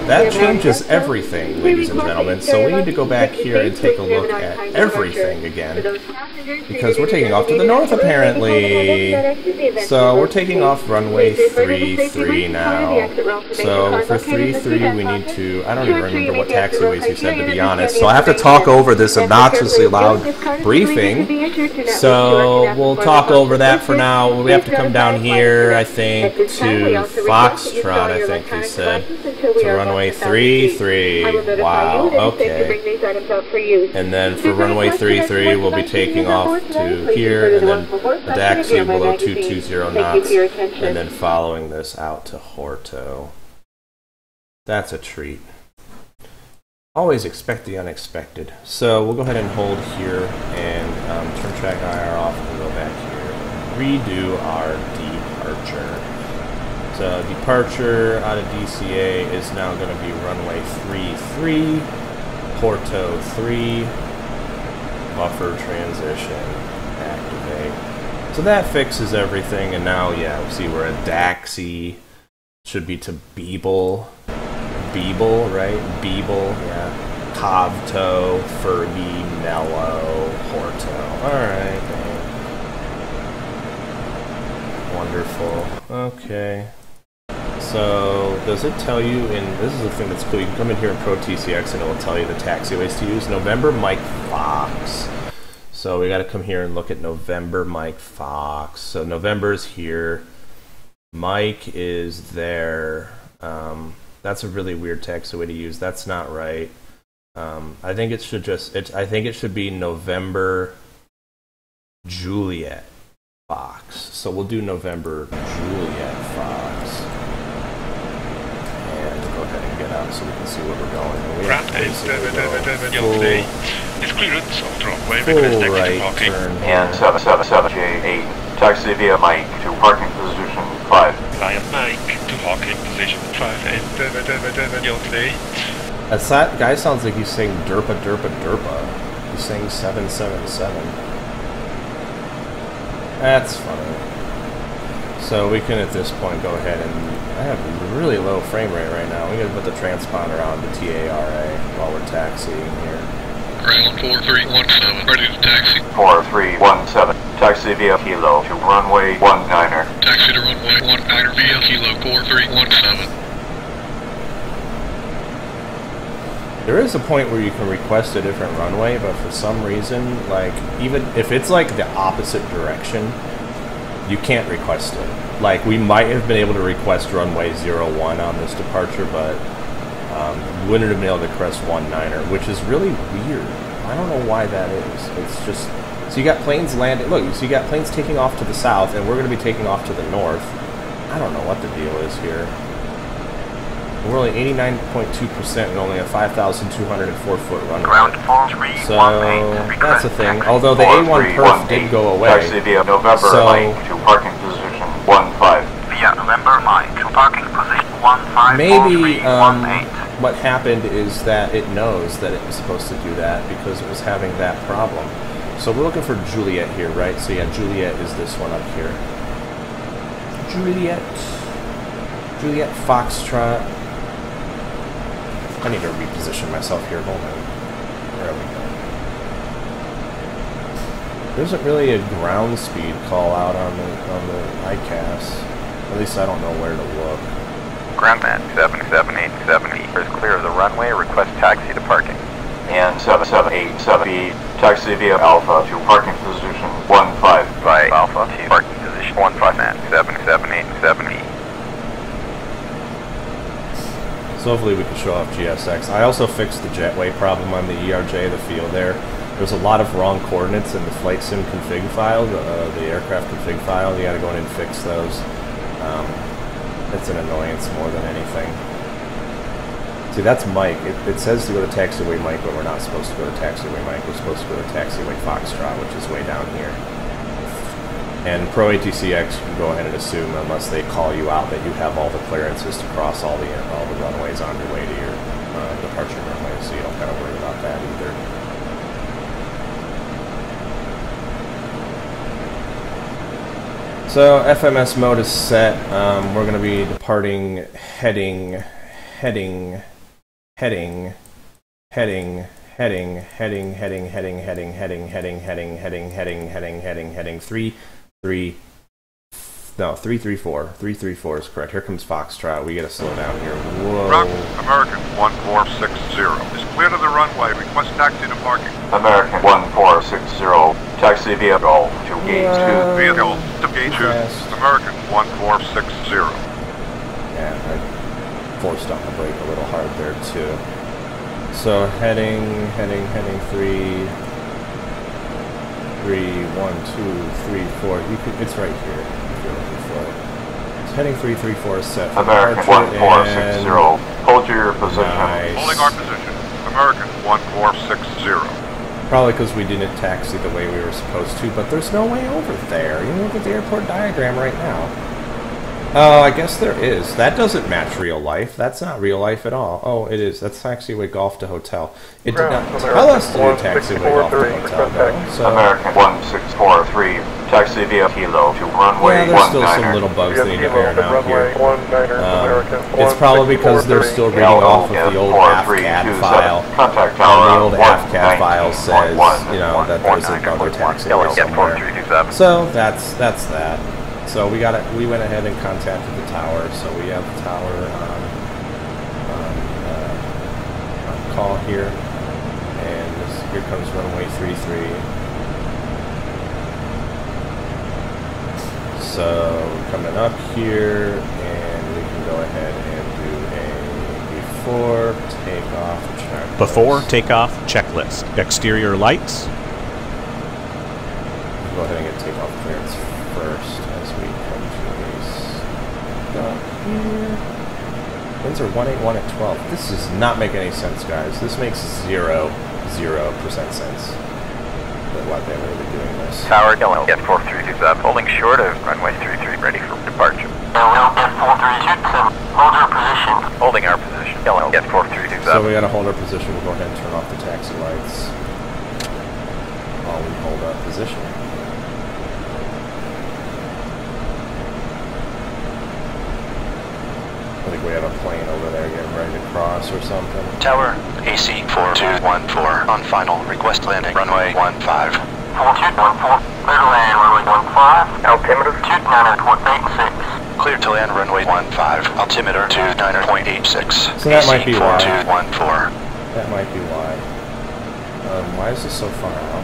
That changes everything, ladies and gentlemen. So we need to go back here and take a look at everything again, because we're taking off to the north apparently. So we're taking off runway 33 now. So for 33 we need to, I don't even remember what taxiways you said, to be honest. So I have to talk over this obnoxiously loud briefing. So we'll talk over that for now. We have to come down here, I think, to Foxtrot, I think they said. To runway 33. Wow, okay. And then for runway 33 we'll be taking off to here, and then a taxi below 220 knots, and then following this out to Horto. That's a treat. Always expect the unexpected. So we'll go ahead and hold here and turn track IR off and go back here. Redo our departure. So departure out of DCA is now going to be runway 33, Porto 3, buffer transition, activate. So that fixes everything, and now, yeah, see, we're at Daxi. Should be to Beeble. Beeble, right? Beeble, yeah. Cavto, Fergie, Mello, Horto. Alright, wonderful. Okay. So, does it tell you in, this is the thing that's cool, you can come in here in PRO-ATC and it will tell you the taxiways to use. November Mike Fox. So we got to come here and look at November Mike Fox. So November's here. Mike is there. That's a really weird taxiway to use. That's not right. I think it should just, I think it should be November Juliet Fox. So we'll do November Juliet Fox. And go ahead and get out so we can see where we're going. And we have full right turn. And 777J8. Taxi via Mike to parking position 5. Via Mike to parking position 5 and That guy sounds like he's saying derpa derpa derpa. He's saying 777. That's funny. So we can at this point go ahead and, I have a really low frame rate right now. We gotta put the transponder on the TARA while we're taxiing here. Ground 4317, ready to taxi. 4317, taxi via Kilo to runway 19er. Taxi to runway 19er via Kilo 4317. There is a point where you can request a different runway, but for some reason, like, even if it's like the opposite direction, you can't request it. Like, we might have been able to request runway 01 on this departure, but we wouldn't have been able to request 19er, which is really weird. I don't know why that is. It's just, so you got planes landing, look, so you got planes taking off to the south, and we're going to be taking off to the north. I don't know what the deal is here. We're only 89.2% and only a 5,204 foot runway. Ground 4318. So that's the thing. Although the A1 perf did go away. Taxi via November Mike to parking position 15. Via November Mike to parking position 15. Maybe what happened is that it knows that it was supposed to do that because it was having that problem. So we're looking for Juliet here, right? So yeah, Juliet is this one up here. Juliet Foxtrot. I need to reposition myself here. Hold on. There we go. There isn't really a ground speed call out on the ICAS. At least I don't know where to look. Groundman 77870 is clear of the runway. Request taxi to parking. And 7787B, taxi via Alpha to parking position 15. By Alpha to parking position 15 at 77870. So hopefully we can show off GSX. I also fixed the jetway problem on the ERJ, the FeelThere. There's a lot of wrong coordinates in the flight sim config file, the aircraft config file. You gotta go in and fix those. It's an annoyance more than anything. See, that's Mike. It says to go to taxiway Mike, but we're not supposed to go to taxiway Mike. We're supposed to go to taxiway Foxtrot, which is way down here. And PRO-ATC-X, you can go ahead and assume, unless they call you out, that you have all the clearances to cross all the runways on your way to your departure runway, so you don't gotta worry about that either. So FMS mode is set. We're going to be departing heading 334. 334 is correct. Here comes Foxtrot. We got to slow down here. Whoa. American 1460 is clear to the runway. Request taxi to parking. American 1460, taxi via Golf to gate 2. Via Golf to gate 2. American 1460. Yeah, I forced on the brake a little hard there too. So heading 3, 1, 2, 3, 4. It's right here if you're looking for it. It's heading 334 is set. American 1460. Hold your position. Nice. Holding our position. American 1460. Probably because we didn't taxi the way we were supposed to, but there's no way over there. You can look at the airport diagram right now. Oh, I guess there is. That doesn't match real life. That's not real life at all. Oh, it is. That's taxiway golf to hotel. It did not tell us to do taxiway golf to hotel, though. So. American 1643, taxi via Kilo to runway 19er. Yeah, there's still some little bugs they need to iron out here. It's probably because they're still reading off of the old AFCAD file. And the old AFCAD file says, you know, that there's another taxiway somewhere. So that's that. So we went ahead and contacted the tower. So we have the tower on call here, and here comes runway 33. So coming up here, and we can go ahead and do a before takeoff checklist. Before takeoff checklist. Exterior lights. Go ahead and get takeoff clearance first as we come to a stop here. Winds are 181 at 12. This does not make any sense, guys. This makes 0% sense. Why they would be doing this. Tower Yellow, get 4327, holding short of runway 33, ready for departure. Yellow, get 4327, hold our position. Holding our position. Yellow, get 4327. So we gotta hold our position. We'll go ahead and turn off the taxi lights while we hold our position. I think we have a plane over there getting ready to cross or something. Tower, AC 4214, on final, request landing, runway 15. 4214, clear to land, runway 15. Altimeter 29.86. Clear to land, runway 15. Altimeter 29.86. So that might be why. 4214. That might be why. Why is this so far out?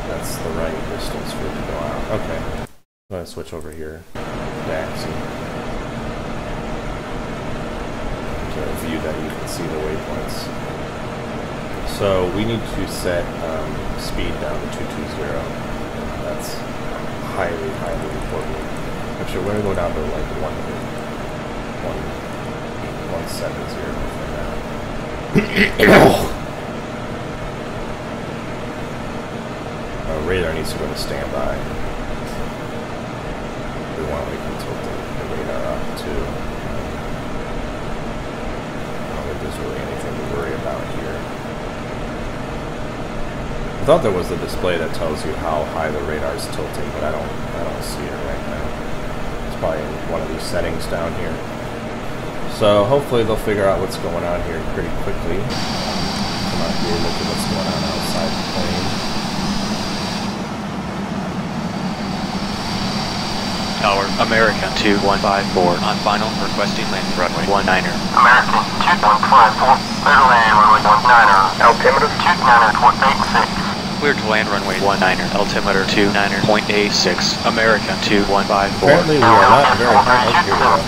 That's the right distance for it to go out. Okay. I'm going to switch over here. Taxi. To a view that you can see the waypoints. So we need to set speed down to 220. That's highly, highly important. Actually, we're going to go down to like 170 for now. Radar needs to go to standby. We want to wait until the too. I don't think there's really anything to worry about here. I thought there was a display that tells you how high the radar is tilting, but I don't see it right now. It's probably in one of these settings down here. So hopefully they'll figure out what's going on here pretty quickly. Come out here, look at what's going on outside the plane. Tower, American 2154 on final, requesting land runway 19er. American 2154, clear to land runway 19er, altimeter 29.86. Clear to land runway 19er, altimeter 29.86. American 2154. Apparently we are not very high.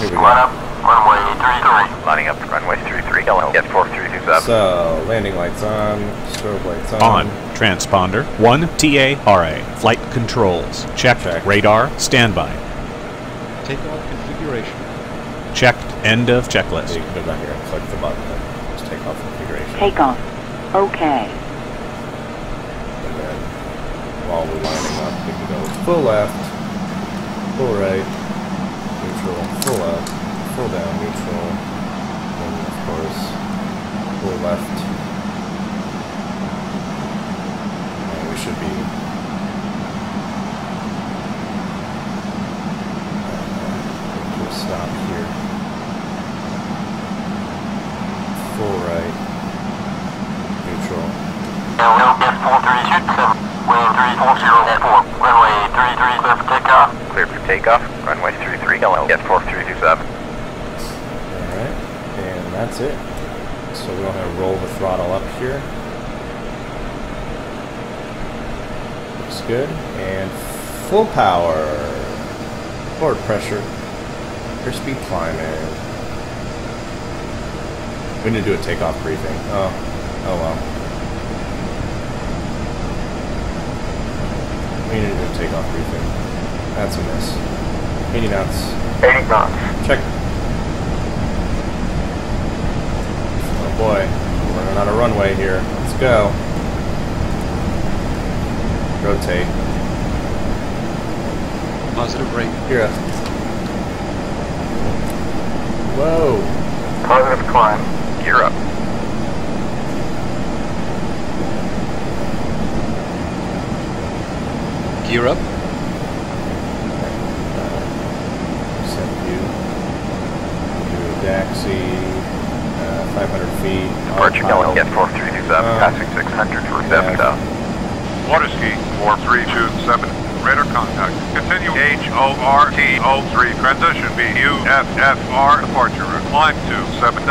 Here we go. Runway 33. Lining up runway 33, get 4327. So, landing lights on, strobe lights on. On. Transponder 1 TARA. Flight controls. Check. Radar. Standby. Takeoff configuration. Checked. End of checklist. You can go down here and click the button and just take off configuration. Takeoff. Okay. And then, while we're lining up, we can go full left, full right, neutral, full left, full down, neutral, and of course, full left. And we should be to a stop here. Full right, neutral. Now we'll get 4327, wind 340 at 4, runway 33 clear for takeoff. Clear for takeoff, runway 33, get 4327. Alright, and that's it. So we're going to roll the throttle up here. Looks good. And full power. Forward pressure. Airspeed climbing. We need to do a takeoff briefing. Oh well. We need to do a takeoff briefing. That's a miss. 80 knots. 80 knots. Check. Oh boy, we're running out of runway here. Let's go. Rotate. Positive rate. Here. Whoa. Positive climb. Gear up. Gear up. Set view. Do a Daxi. 500 feet. Departure going get 4327, passing 600 for 7000. Water ski 4327, radar contact. Continue HORT03, transition BUFFR, departure route, climb to 7000.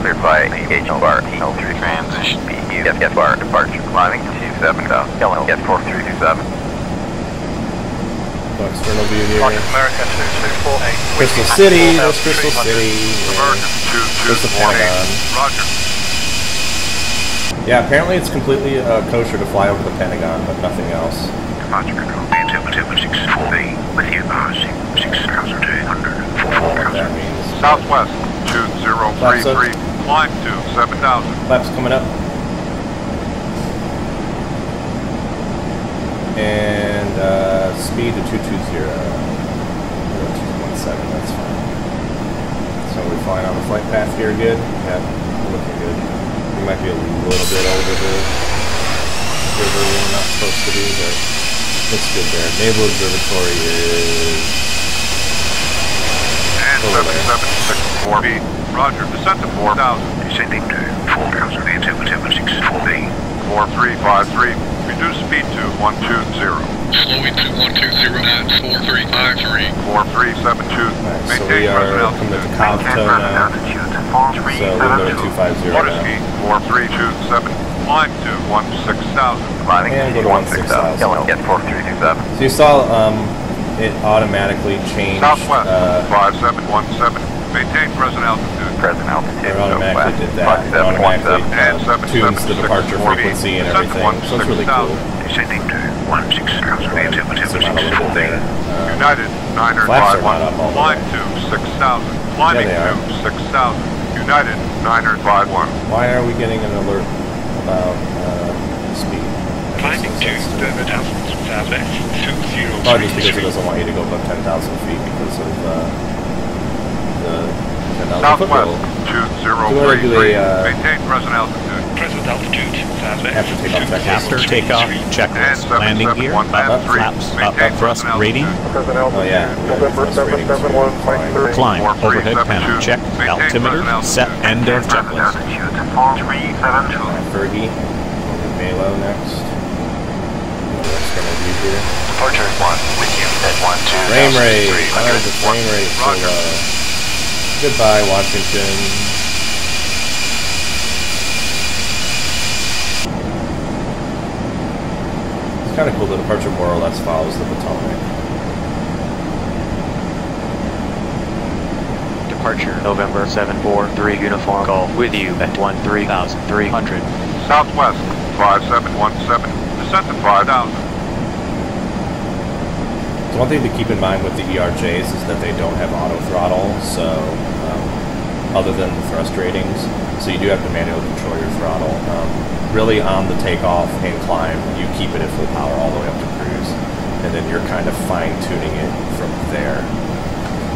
Clear by HORT03, transition BUFFR, departure, climbing to 7000. Get 4327. External view here. America 2248. Crystal City, there's Crystal City. There's the Pentagon. Roger. Yeah, apparently it's completely kosher to fly over the Pentagon, but nothing else. Departure control, altimeter 64B, with you, 6,200, I don't know what that means. Southwest 2033, climb to 7000. Flaps coming up. And speed to 220. 217, that's fine. So we're flying on the flight path here good? Yeah, looking good. We might be a little bit over the river we're not supposed to be, but it's good there. Naval Observatory is... And 7764B. Roger, descent to 4000. Descending to 4000, altimeter 64B. 4353, reduce speed to 120. Slowing to 120 at 4353. 4372, Right, so we are coming to Cavto now. So we're going to 250 Water now. ski 4327, climb to 16,000. Climbing And go to 16,000. Get 4327. So you saw it automatically changed. Southwest 5717, maintain present altitude. Present altitude. It automatically did that. It automatically tunes the departure frequency and everything. So it's really cool. Descending to 16,000, altimeter 64B. United Flaps are 951, not up all the climb way. to 6,000. Climbing they are. to 6,000. United 951. Why are we getting an alert about speed? Climbing to 7,000, Southwest 203. Probably just because it doesn't want you to go above 10,000 feet because of the Southwest 2033. Maintain present altitude. Present altitude. After takeoff checklist. After takeoff checklist. Landing gear, up, flaps, up, thrust rating. Oh yeah. Climb, overhead panel, check, altimeter, set, end of checklist. Fergie. Malo next. What's gonna be here? Departure 1 with you at 12. Frame rate. Why is the frame rate so low? Goodbye, Washington. It's kind of cool. The departure more or less follows the Potomac. Departure November 743 uniform call with you at 13,300. Southwest 5717. Descent to 5,000. So one thing to keep in mind with the ERJs is that they don't have auto throttle, so other than the thrust ratings, so you do have to manually control your throttle. Really on the takeoff and climb, you keep it at full power all the way up to cruise, and then you're kind of fine-tuning it from there.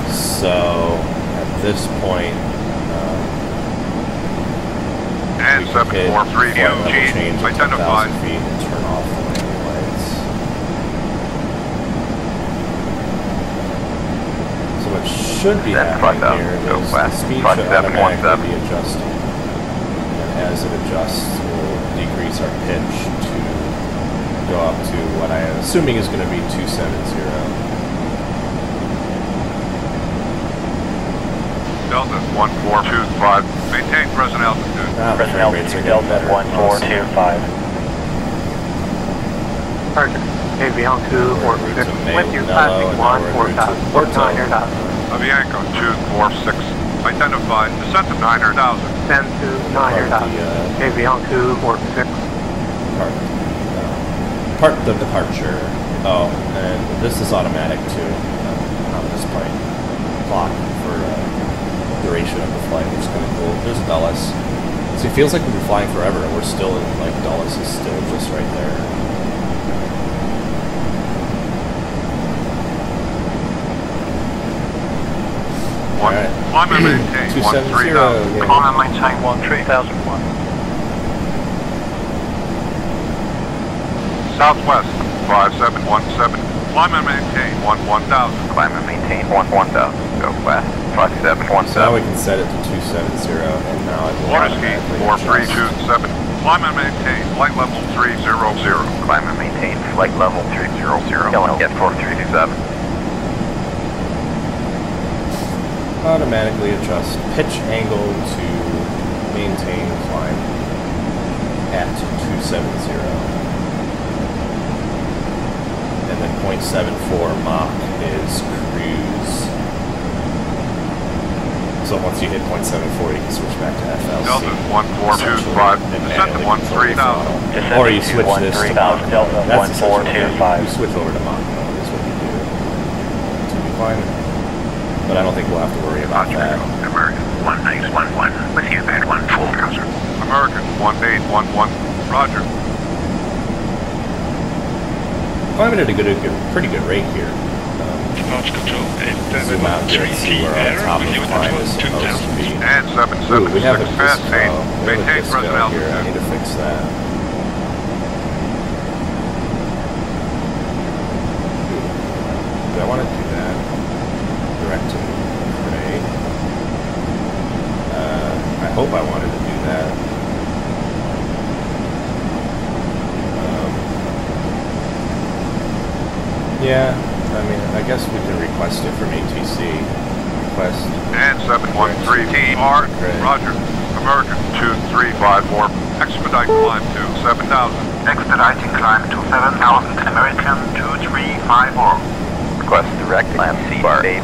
So at this point, and 743 change identified. 10,000 feet and turn off the landing lights. So what should be happening here is the speed should automatically be adjusting. And as it adjusts, we'll decrease our pitch to go up to what I am assuming is going to be 270. Delta 1425. Maintain present altitude. Present altitude Delta 1425. Departure. Avion 246. With you, passing 14000. Avianco 246. Identified. Descent to 900,000. Descend to 900,000. Avion 246. Part the departure. Oh, and this is automatic too on this plane. Clock for duration of the flight, which is kind of cool. There's Dulles. So it feels like we've been flying forever, and we're still in, like, Dulles is still just right there. Alright. 270. Climb and maintain 13,001. Southwest 5717. Climb and maintain 11,000. Climb and maintain 11,000. Go west 5717. So now we can set it to 270, and now it will Water ski automatically adjust. 4327. Climb and maintain flight level 300. Climb and maintain flight level 300. Get 4327. Automatically adjust pitch angle to maintain climb at 270. And then 0.74 Mach is cruise. So once you hit 0.74, you can switch back to FL. Delta 1425. Descent to 13,000. Or you switch this to Mach. Delta 1425. You switch over to Mach mode is what you do to be climbing. But I don't think we'll have to worry about that. American 1811. With you at 14,000. American 1811. Roger. Climbing at a pretty good rate here. Launch control Zoom out here and see where our top of the climb is supposed to be. And Ooh, we have a 776 disc, fast 8. Maintain disc present here. I altitude. need to fix that. Do I want to do that? Direct to Gray. I hope I wanted to do that. Yeah, I mean, I guess we can request it from ATC. Request. And 713 TR. Roger. American 2354. Expedite climb to 7,000. Expediting climb to 7,000. American 2354. Request direct climb CRAY.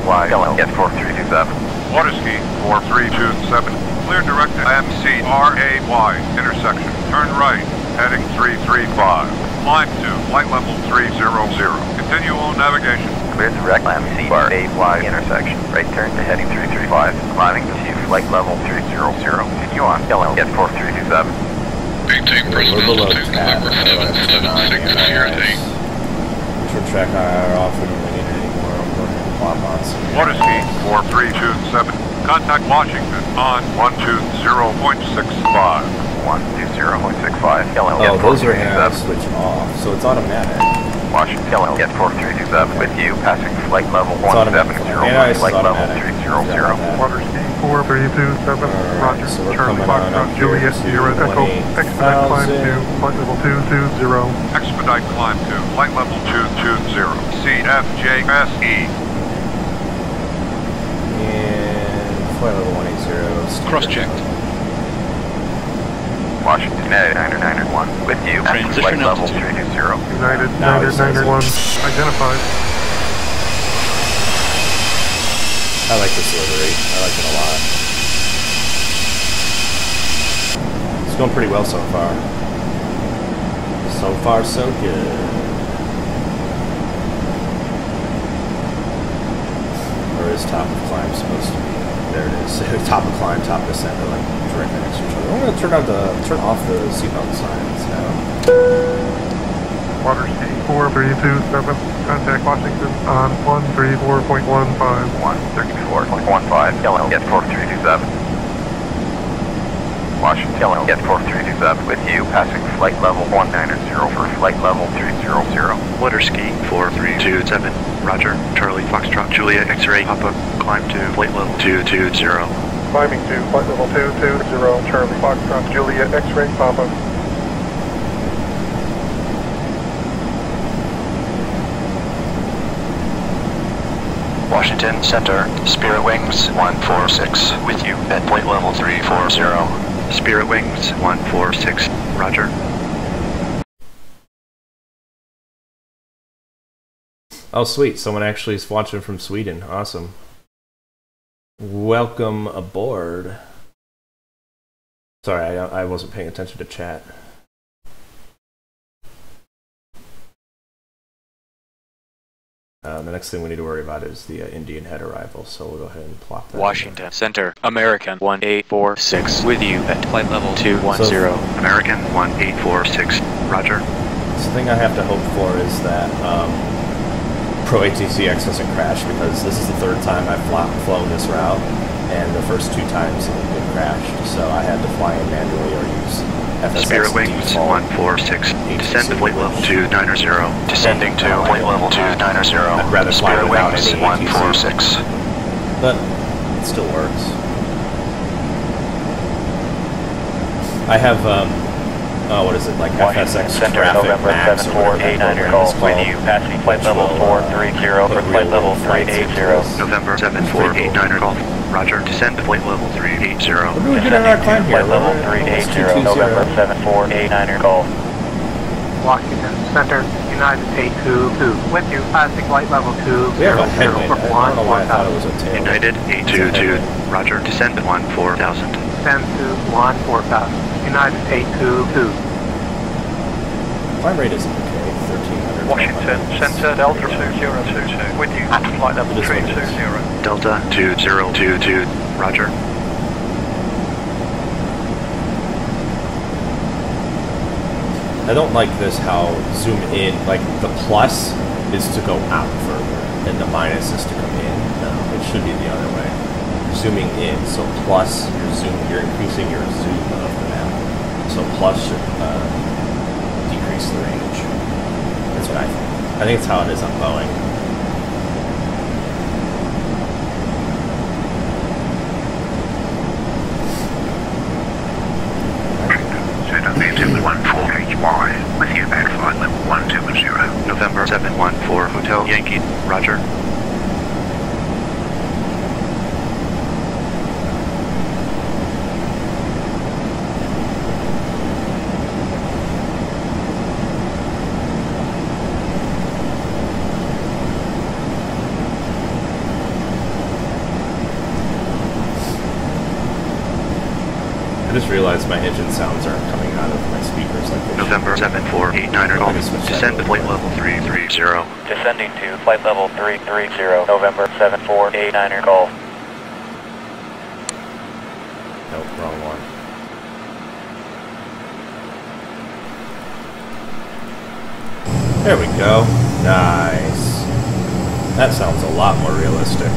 Get 4327. Water ski 4327. Clear direct to MCRAY intersection. Turn right. Heading 335. Climb to flight level 300. Continue on navigation. Clear direct MCRAY intersection. Right turn to heading 335. Climbing to flight level 300. Continue on. Get 4327. Maintain present altitude. November 776 is here at 8. Short track IR off. We don't really need it anymore. I'm going to plop on some. Water ski 4327. Contact Washington on 120.65. 120.65. Oh, those are going to switch off, so it's automatic. Washington, get 4327 with you, passing flight level 170, flight level 300. Water speed 4327, Roger, so we're Charlie coming on up Foxtrot, here Juliet, to Sierra Echo, expedite climb to flight level 220. Expedite climb to flight level 220. CFJSE. And flight level 180. Cross-checked. Washington, United 991 with you, passing flight level 320. United 991, identified. I like this livery. I like it a lot. It's going pretty well so far. So far, so good. Or is top of climb supposed to be? There it is. Top of climb, top descent, they're like directly next to each other. I'm going to turn off the seatbelt signs now. Water speed 4327, contact Washington on 134.15. 134.15, yellow, get 4327. Washington, yellow, get 4327 with you, passing flight level 190 for flight level 300. Water ski 4327, Roger, Charlie Foxtrot, Juliet, X-ray, Papa, climb to flight level 220. Climbing to flight level 220, Charlie Foxtrot, Juliet, X-ray, Papa. Washington Center, Spirit Wings 146, with you at flight level 340. Spirit Wings 146, Roger. Oh, sweet. Someone actually is watching from Sweden. Awesome. Welcome aboard. Sorry, I wasn't paying attention to chat. The next thing we need to worry about is the Indian head arrival, so we'll go ahead and plop that. Washington Center, American 1846, with you at flight level 210. American 1846, Roger. The thing I have to hope for is that PRO-ATC doesn't crash, because this is the third time I've flown this route, and the first two times it crashed, so I had to fly in manually or use FSX. Spirit Wings 146, descend to flight level 290, descending to flight level 290. I'd rather fly Spirit without Wings any 146. But it still works. I have what is it, like FSX Center, Traffic November Max or whatever that 7489 program call is with called, you, passing flight level 430 for flight level 380. November 7489 call. Roger, descend to flight level 380. We're really good at our climb here. Flight level 380, November 7489 call. Washington Center, United 822, with you, passing flight level 200 We have a headwind. for I don't know why I thought it was a tail. United 822, Roger, descend to 14000. Descend to 14000, United 822. Climb rate is okay, 1300. Washington Center, Delta 2022, with you at flight level 320. Delta 2022, Roger. I don't like this how zoom in, like the plus is to go out further and the minus is to come in. No, it should be the other way. You're zooming in, so plus you're increasing your zoom of the map. So plus should decrease the range. That's what I think. I think it's how it is on Boeing. With you at flight level 120. November 714, Hotel Yankee, Roger. I just realized my engine sounds aren't coming out of my speakers like they November 7489 call. Descend to flight level 330. Descending to flight level 330, November 7489 call. Nope, wrong one. There we go. Nice. That sounds a lot more realistic.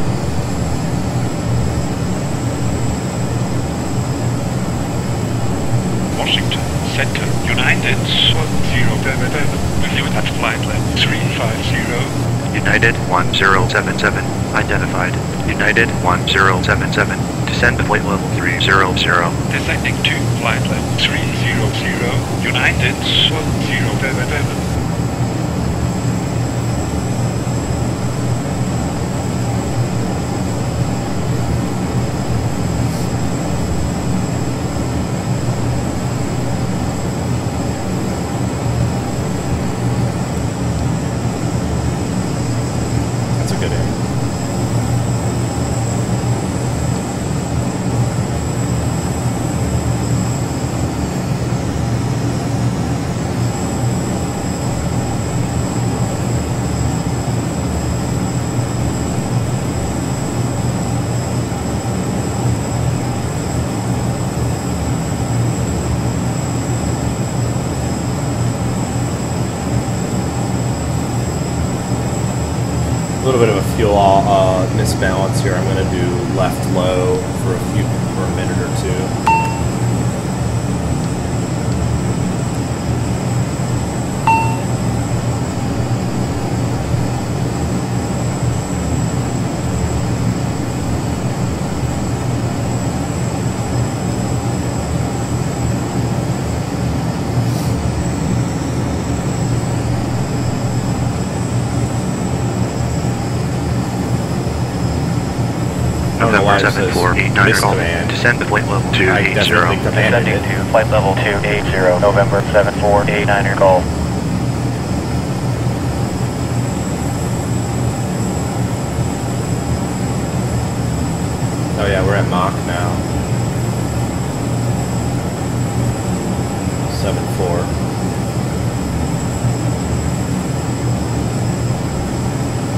center. United 1077. With you at flight level 350. United 1077. Identified. United 1077. Descend to flight level 300. Descending to flight level 300. United 1077. A little bit of a fuel misbalance here. I'm going to do left low for a minute or two. November 7489 call. Descend to flight level 280. Descending to flight level 280. November 7489 call. Oh yeah, we're at Mach now. 7.4.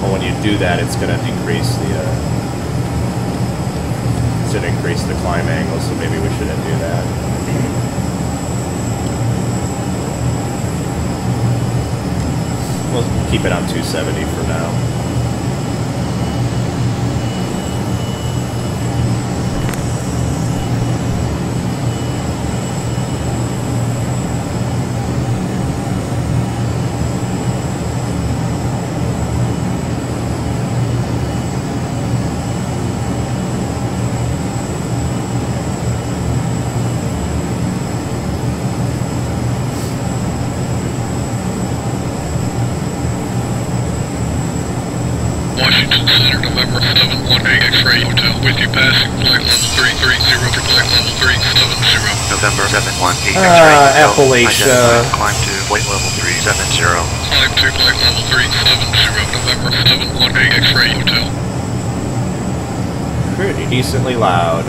Well, when you do that, it's going to decrease the should increase the climb angle, so maybe we shouldn't do that. We'll keep it on 270 for now. Washington Center, November 718 X-Ray Hotel, with you passing flight level 330 for flight level 370. November 718 X-Ray Hotel. Appalachia. Climb to flight level 370. Climb to flight level 370, November 718 X-Ray Hotel. Pretty decently loud.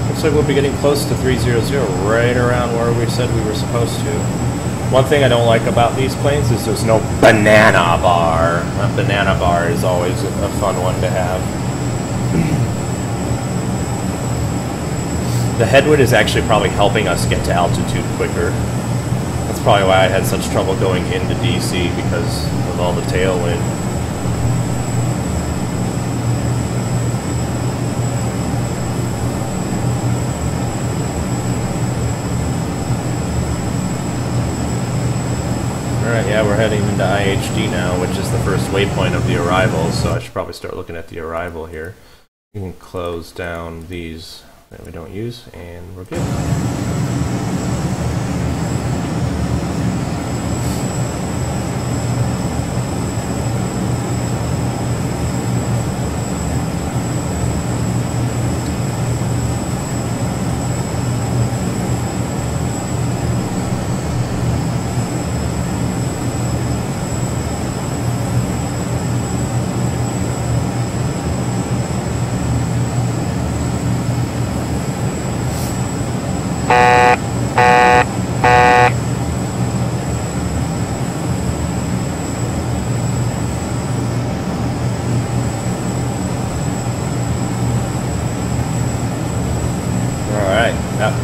Looks like we'll be getting close to 300, right around where we said we were supposed to. One thing I don't like about these planes is there's no banana bar. That banana bar is always a fun one to have. The headwind is actually probably helping us get to altitude quicker. That's probably why I had such trouble going into DC, because of all the tailwind. Alright, yeah, we're heading into IHD now, which is the first waypoint of the arrival, so I should probably start looking at the arrival here. We can close down these that we don't use, and we're good.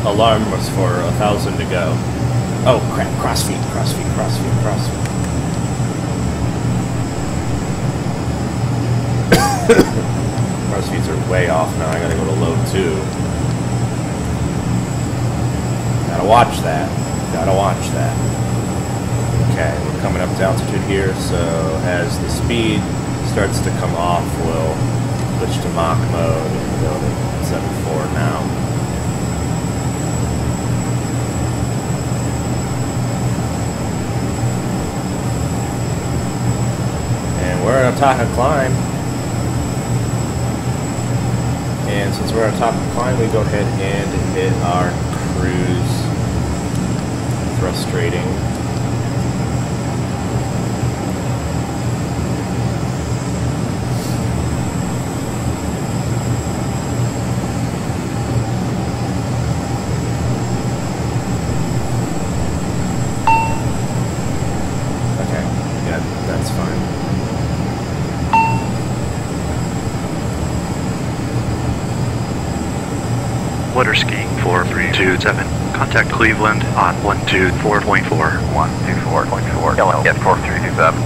Alarm was for 1,000 to go. Oh crap, crossfeed. Our speeds are way off now. I gotta go to low 2. Gotta watch that. Gotta watch that. Okay, we're coming up to altitude here, so as the speed starts to come off, we'll switch to Mach mode and go to 7.4 now. And we're on top of climb. And since we're on top of the climb, we go ahead and hit our cruise. Frustrating. Okay, yeah, that's fine. Water ski 4327. Contact Cleveland on 124.4. 124.4. Yellow, get 4327.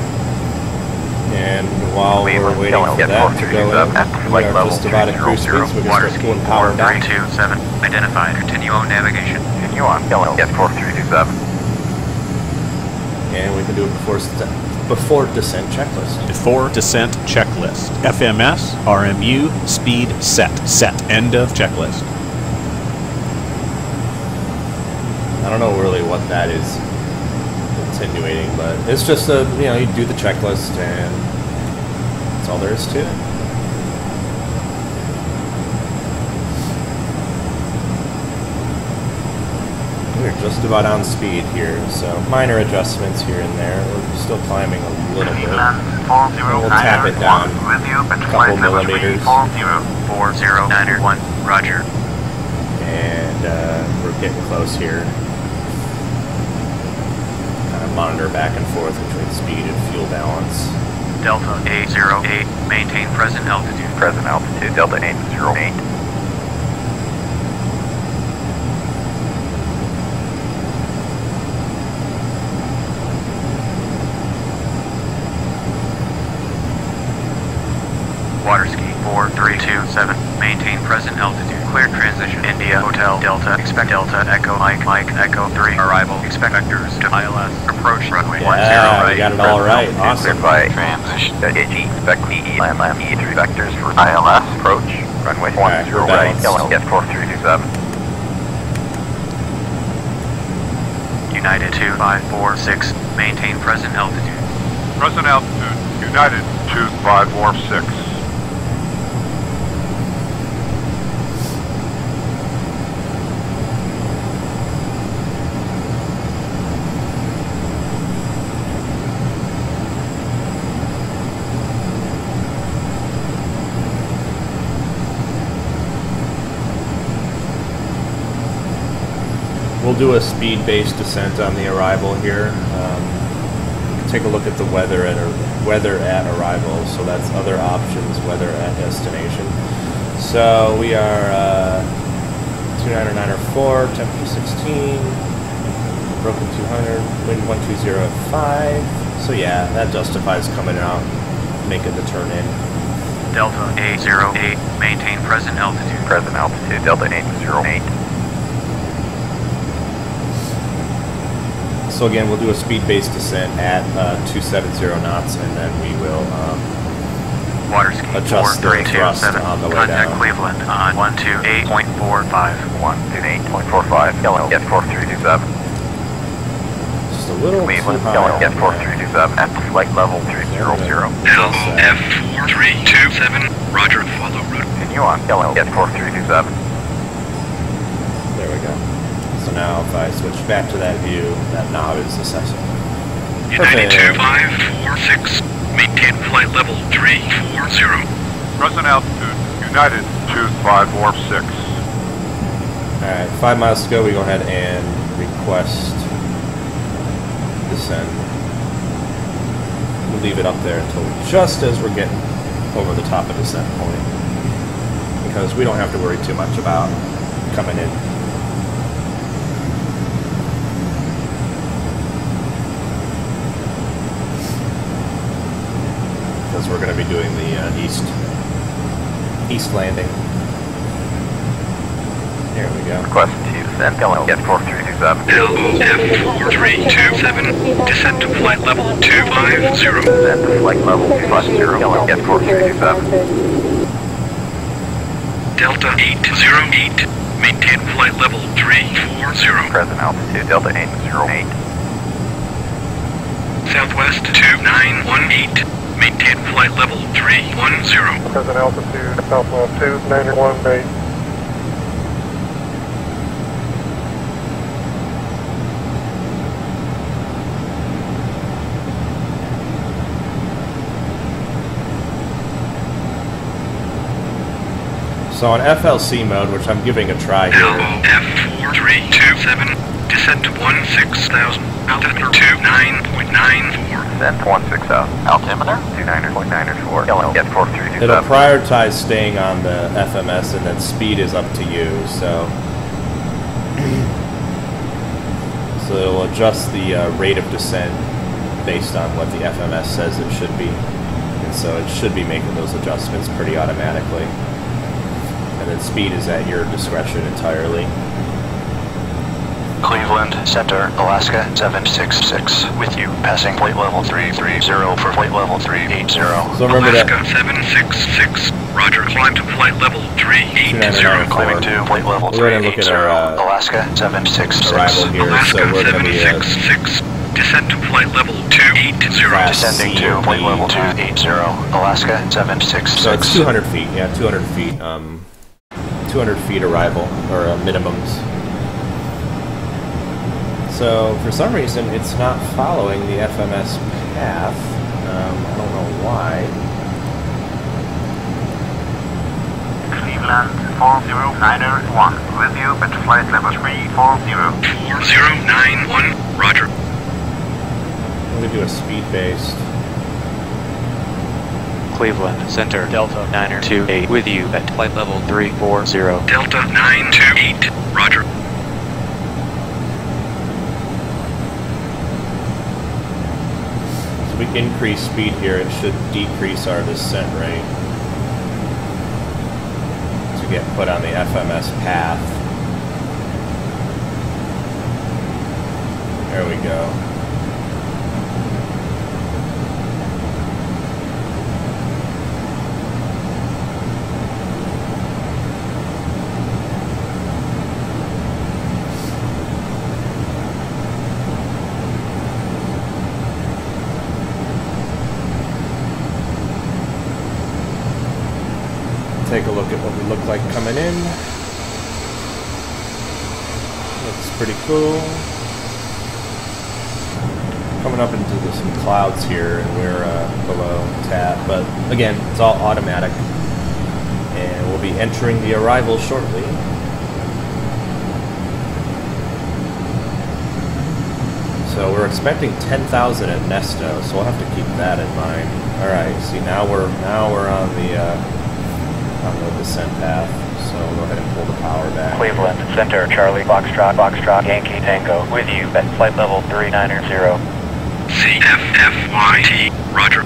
And while we're waiting for that to go in, we are just about at cruise speed, so we can start pulling power down. 327. Identified. Continue on navigation. Continue on. Yellow, get 4327. And we can do it before descent checklist. Before descent checklist. FMS, RMU, speed set. Set. End of checklist. I don't know really what that is insinuating, but it's just a, you know, you do the checklist and that's all there is to it. We're just about on speed here, so minor adjustments here and there. We're still climbing a little bit. We'll tap it down a couple millimeters. 4091. Roger. And we're getting close here. Kind of monitor back and forth between speed and fuel balance. Delta 808. Maintain present altitude. Present altitude, Delta 808. Water ski 4327. Maintain present altitude. Clear transition. India Hotel Delta. Expect Delta Echo Mike Echo 3. Arrival. Expect vectors to ILS. Approach runway 10 right. We got it all right. Awesome. Clear by transition. AG. Expect PE land E3 vectors for ILS. Approach runway 10 right. Yellow. Get 4327. United 2546. Maintain present altitude. Present altitude, United 2546. We'll do a speed-based descent on the arrival here. Take a look at the weather at arrival. So that's other options, weather at destination. So we are 29904, temperature 16, broken 200, wind 120 at 5. So yeah, that justifies coming out, making the turn in. Delta 808. Maintain present altitude. Present altitude, Delta 808. So again, we'll do a speed-based descent at 270 knots, and then we will Water ski adjust the thrust on the way down. Contact Cleveland on 128.45. 128.45. Yellow, get 4327. Just a little Cleveland, too Yellow, high. get 4327 at flight level 300. F4327. Roger, follow route. Continue on. Yellow, get 4327. There we go. So now if I switch back to that view, that knob is accessible. United 2546. Maintain flight level 340. Present altitude, United 2546. Alright, 5 miles to go, we go ahead and request descend. We'll leave it up there until just as we're getting over the top of the descent point, because we don't have to worry too much about coming in. Because we're going to be doing the east East landing. There we go. Request to descend, get 4327. LOF4327, descend to flight level 250. Descend to flight level 250, get 4327. Delta 808, maintain flight level 340. Present altitude, Delta 808. Southwest 2918, maintain flight level 310. Present altitude, Southwest 2918. So on FLC mode, which I'm giving a try here. LOF4327, descend to 16,000, altimeter 29.94. Descend to 16,000, altimeter 29.94. Get 4327. It'll prioritize staying on the FMS, and then speed is up to you. So it'll adjust the rate of descent based on what the FMS says it should be, and so it should be making those adjustments pretty automatically. And then speed is at your discretion entirely. Cleveland Center, Alaska 766, with you, passing flight level 330 for flight level 380. So remember Alaska 766, roger, climb to flight level 380. Climbing to flight level 380. We're going to look at our Alaska 766. arrival here, Alaska so we're going to be 766, descend to flight level 280. Descending to flight level 280, Alaska 766. So it's 200 feet, yeah, 200 feet. 200 feet arrival, or minimums. So for some reason it's not following the FMS path. I don't know why. Cleveland 4091, with you at flight level 340. 4091, roger. I'm going to do a speed-based. Cleveland Center, Delta 928, with you at flight level 340. Delta 928, roger. So we increase speed here, it should decrease our descent rate to get put on the FMS path. There we go. Take a look at what we look like coming in. Looks pretty cool. Coming up into some clouds here, and we're below TAP, but again, it's all automatic. And we'll be entering the arrival shortly. So we're expecting 10,000 at Nesto, so we'll have to keep that in mind. All right, see now we're on the descent path, so we'll go ahead and pull the power back. Cleveland Center, Charlie Foxtrot, Yankee Tango, with you at flight level 390. CFFYT, roger.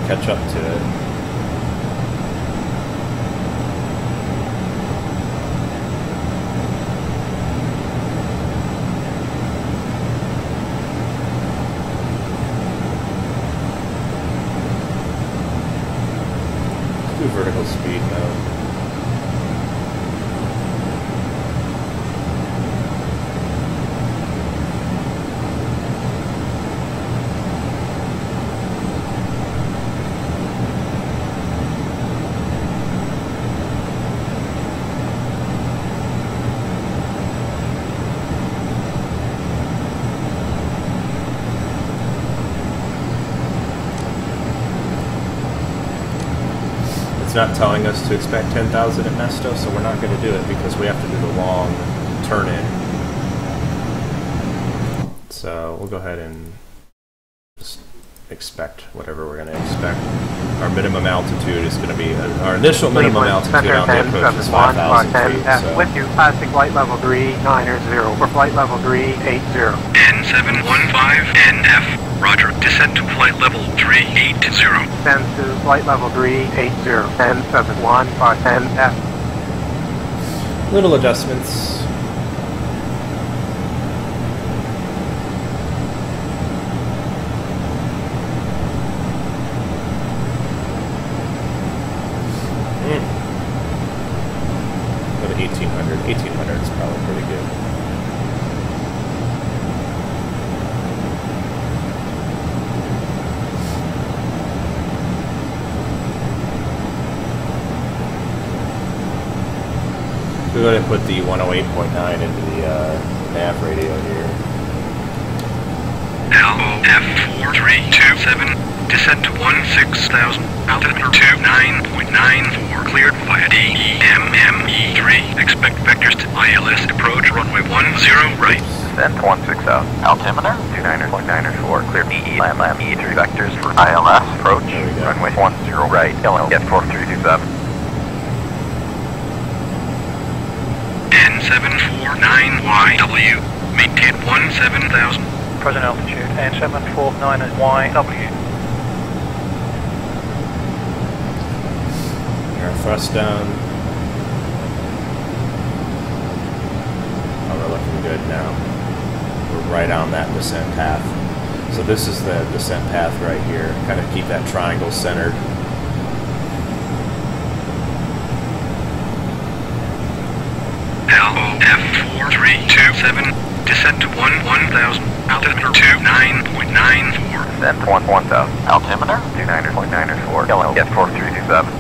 Catch up to it. Let's do vertical speed mode. It's not telling us to expect 10,000 at Nesto, so we're not going to do it because we have to do the long turn-in. So we'll go ahead and just expect whatever we're going to expect. Our minimum altitude is going to be, our initial minimum altitude on the approach is 5,000 feet. So. With you, passing flight level 390 for flight level 380. N715 NF. Roger. Descend to flight level 380. Descend to flight level 380. N715 NF. Little adjustments. Go to 1800. 1800 is probably pretty good. We're going to put the 108.9 into the nav radio here. LF4327, descend to 16,000, altitude 29.94, cleared via DEMME3. Expect vectors to ILS, approach runway 10 right. Descend to 16,000, altimeter 29.94, clear DEMME3 vectors for ILS, approach runway 10 right, get 4327. N749YW, maintain 17,000. Present altitude, N749YW. Our thrust down. Oh, we're looking good now. We're right on that descent path. So this is the descent path right here. Kind of keep that triangle centered. LF4327, descend to 1,000, altimeter 29.94. Descend to 1,000, altimeter 29.94, get 4327.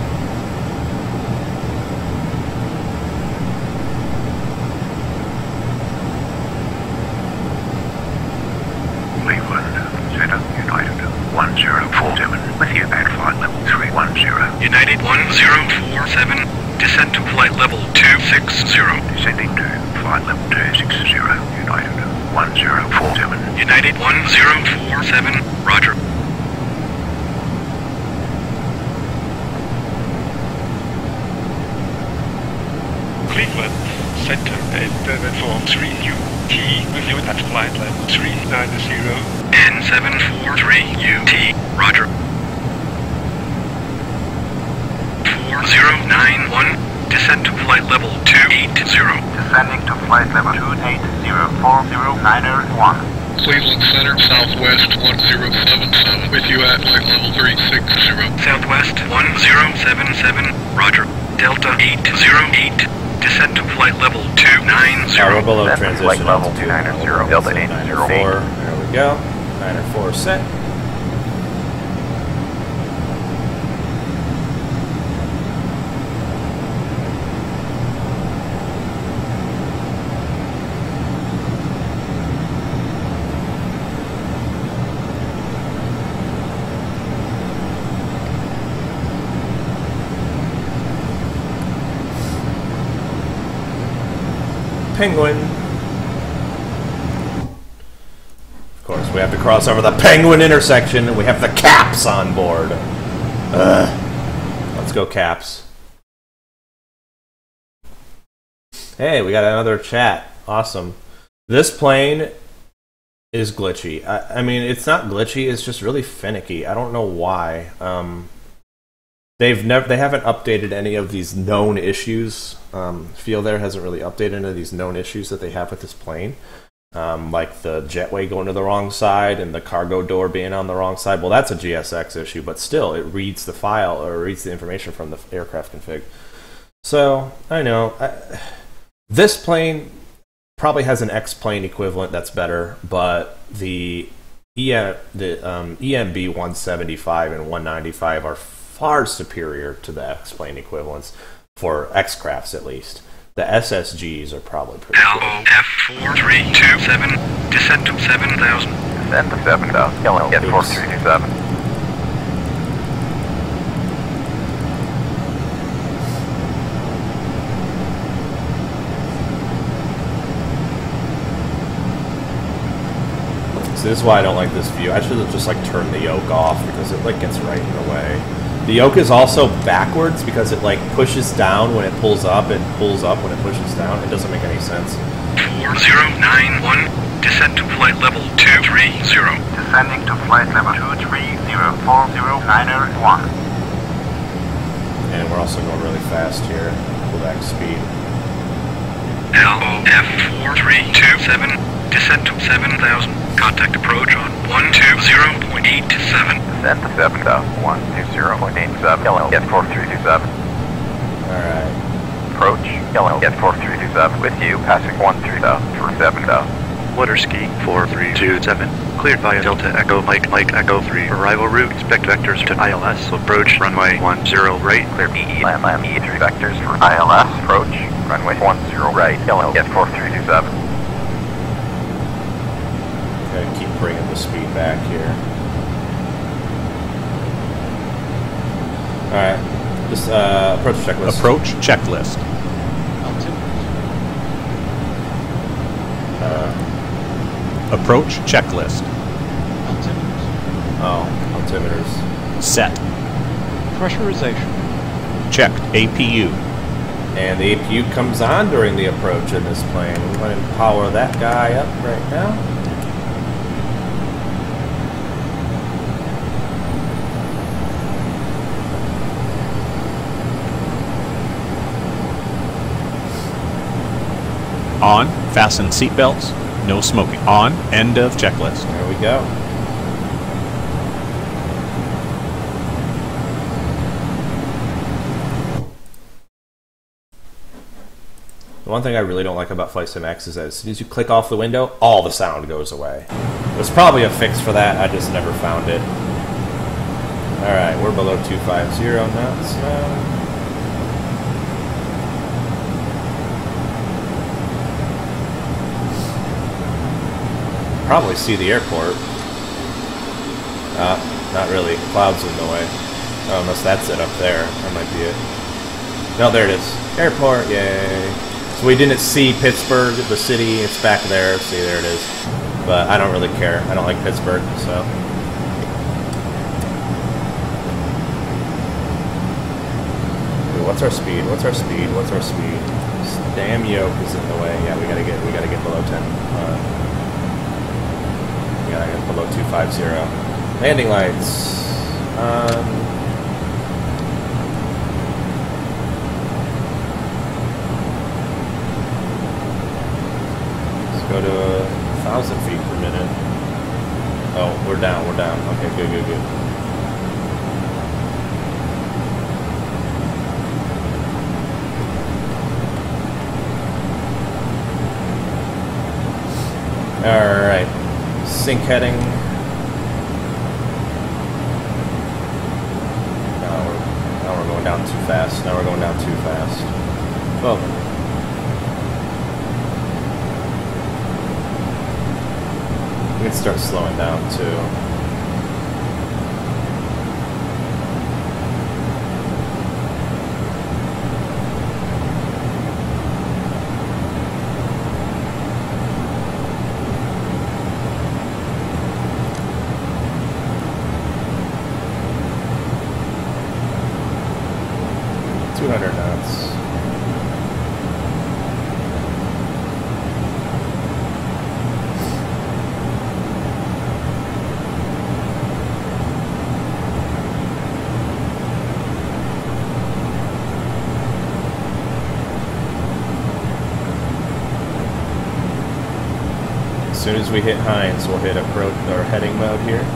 Cleveland, Center, United 1047, with you at flight level 310. United 1047, descend to flight level 260. Descending to flight level 260, United 1047. United 1047, roger. Cleveland, Center, and form 3UT, with you at flight level 390. N743UT, roger. 4091, descend to flight level 280. Descending to flight level 280, 40901. Cleveland Center, Southwest 1077, with you at flight level 360. Southwest 1077, roger. Delta 808, descend to flight level 290. We're below transition flight level altitude. 290, Delta 804. There we go. 904 set. Penguin. Of course, we have to cross over the Penguin intersection, and we have the Caps on board. Let's go, Caps. Hey, we got another chat. Awesome. This plane is glitchy. I mean, it's not glitchy. It's just really finicky. I don't know why. They haven't updated any of these known issues. FeelThere hasn't really updated any of these known issues that they have with this plane, like the jetway going to the wrong side and the cargo door being on the wrong side. Well, that's a GSX issue, but still, it reads the file or reads the information from the aircraft config. So I know this plane probably has an X-plane equivalent that's better, but the EMB 175 and 195 are far superior to the X-plane equivalents for X-crafts, at least. The SSGs are probably pretty good. LF4327, descend to 7,000. Descend to 7,000, get 4327. So this is why I don't like this view. I should have just like turned the yoke off because it like gets right in the way. The yoke is also backwards because it like pushes down when it pulls up and pulls up when it pushes down. It doesn't make any sense. 4091, descend to flight level 230. Descending to flight level 230, 4091. And we're also going really fast here. Pull back speed. LOF4327, descend to 7000. Contact approach on 120.87. Descend to 7000, 120.87. LLF 4327. Alright. Approach LLF 4327 with you, passing 13,000 for 7,000. Waterski 4327. Cleared via Delta Echo Mike Echo 3. Arrival route. Expect vectors to ILS. Approach runway 10 right. Clear EE Lam 3 vectors for ILS. Approach runway 10 right. LLF 4327. Okay, keep bringing the speed back here. Alright. Just approach checklist. Approach checklist. Approach checklist. Oh, altimeters. Set. Pressurization. Checked. APU. And the APU comes on during the approach in this plane. We want to power that guy up right now. On. Fasten seatbelts. No smoking. On. End of checklist. There we go. The one thing I really don't like about Flight Sim X is that as soon as you click off the window, all the sound goes away. There's probably a fix for that, I just never found it. Alright, we're below 250 knots now. Probably see the airport. Not really. Clouds in the way. Oh, unless that's it up there. That might be it. No, there it is. Airport, yay. So we didn't see Pittsburgh, the city. It's back there. See, there it is. But I don't really care. I don't like Pittsburgh, so. Ooh, what's our speed? What's our speed? What's our speed? This damn yoke is in the way. Yeah, we gotta get below 10. Yeah, I got below 250. Landing lights. Let's go to 1,000 feet per minute. Oh, we're down. Okay, good. All right. Sync heading. Now we're going down too fast. Well, we can start slowing down too. As soon as we hit Hines, we'll hit approach or heading mode here.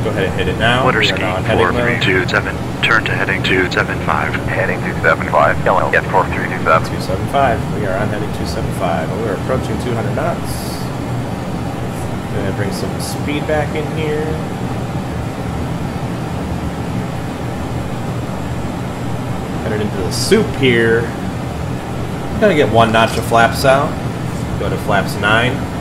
Go ahead and hit it now. Waterski 4327. Turn to heading 275. Heading 275. Yellow. Get 4327. 275. We are on heading 275. We're approaching 200 knots. Gonna bring some speed back in here. Headed into the soup here. Gonna get 1 notch of flaps out. Go to flaps 9.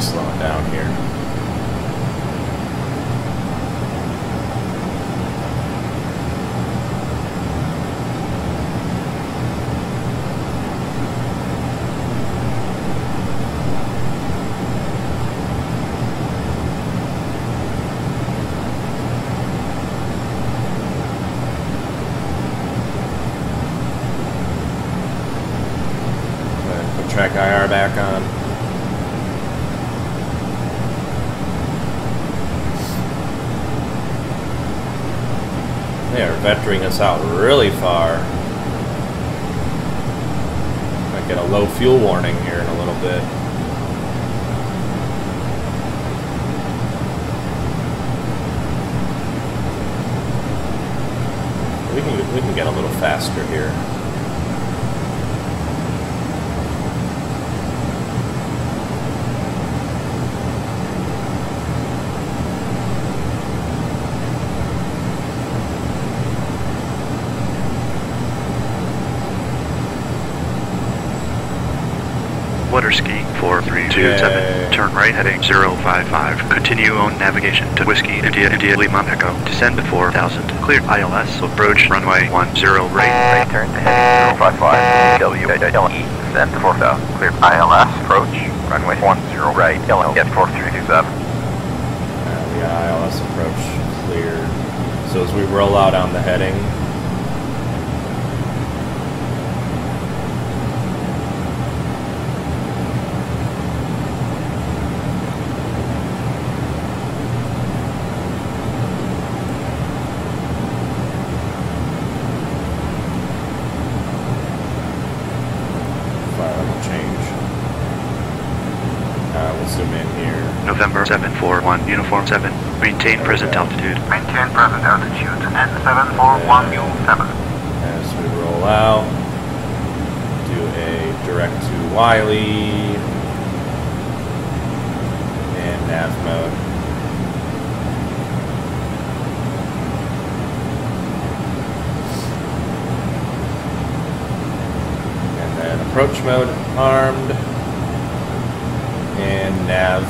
Slowing down here. Put track IR back on. They are vectoring us out really far. Might get a low fuel warning here in a little bit. We can get a little faster here. Water ski 4327, turn right heading 055, continue on navigation to Whiskey India Lima Echo, descend to 4000, cleared ILS, approach runway 10 right turn to heading 055, WE, descend to 4000, cleared ILS, approach runway 10 right, get 4327. We got ILS approach cleared. So as we roll out on the heading, November 741, Uniform 7, maintain present altitude. Maintain present altitude, and 741U7. As we roll out, do a direct to Wiley, and nav mode. And then approach mode armed, and nav.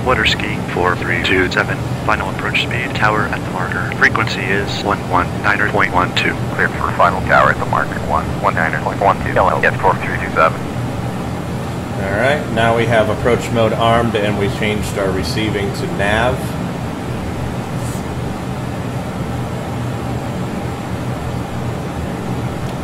Water ski 4327, final approach speed, tower at the marker. Frequency is 119.12. Clear for final tower at the marker, 119.12. Get 4327. Alright, now we have approach mode armed and we changed our receiving to nav.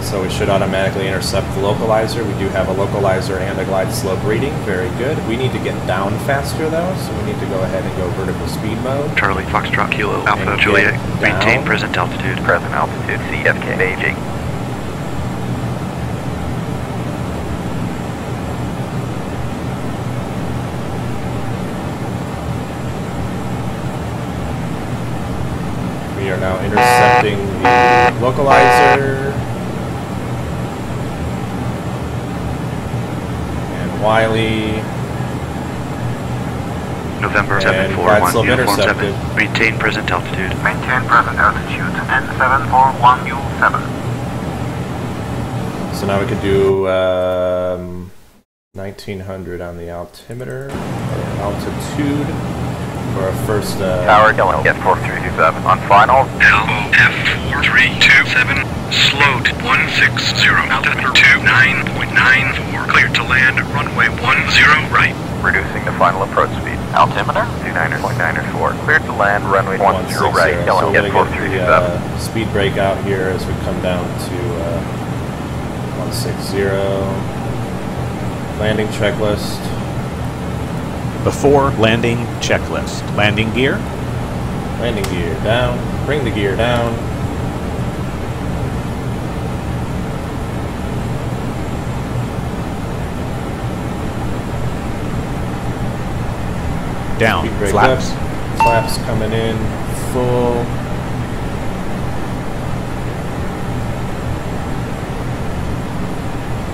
So we should automatically intercept the localizer. We do have a localizer and a glide slope reading. Very good. We need to get down faster though, so we need to go ahead and go vertical speed mode. Charlie Foxtrot Kilo Alpha Juliet. Maintain present altitude. Present altitude, CFK Beijing. We are now intercepting the localizer. Wiley. November 741, Uniform 7, maintain present altitude. Maintain present altitude, and 741U7. So now we could do 1900 on the altimeter, or altitude. for our first Tower Yellow, get 4327 on final. F4327, slowed 160, altimeter 29.94, cleared to land, runway 10 right. Reducing the final approach speed. Altimeter 29.94, cleared to land, runway 10 right. Yellow, so get we're going to get 4327. the speed break out here as we come down to 160. Landing checklist. Before landing checklist. Landing gear. Landing gear down. Bring the gear down. Down. Speed break Flaps. up. Flaps coming in full.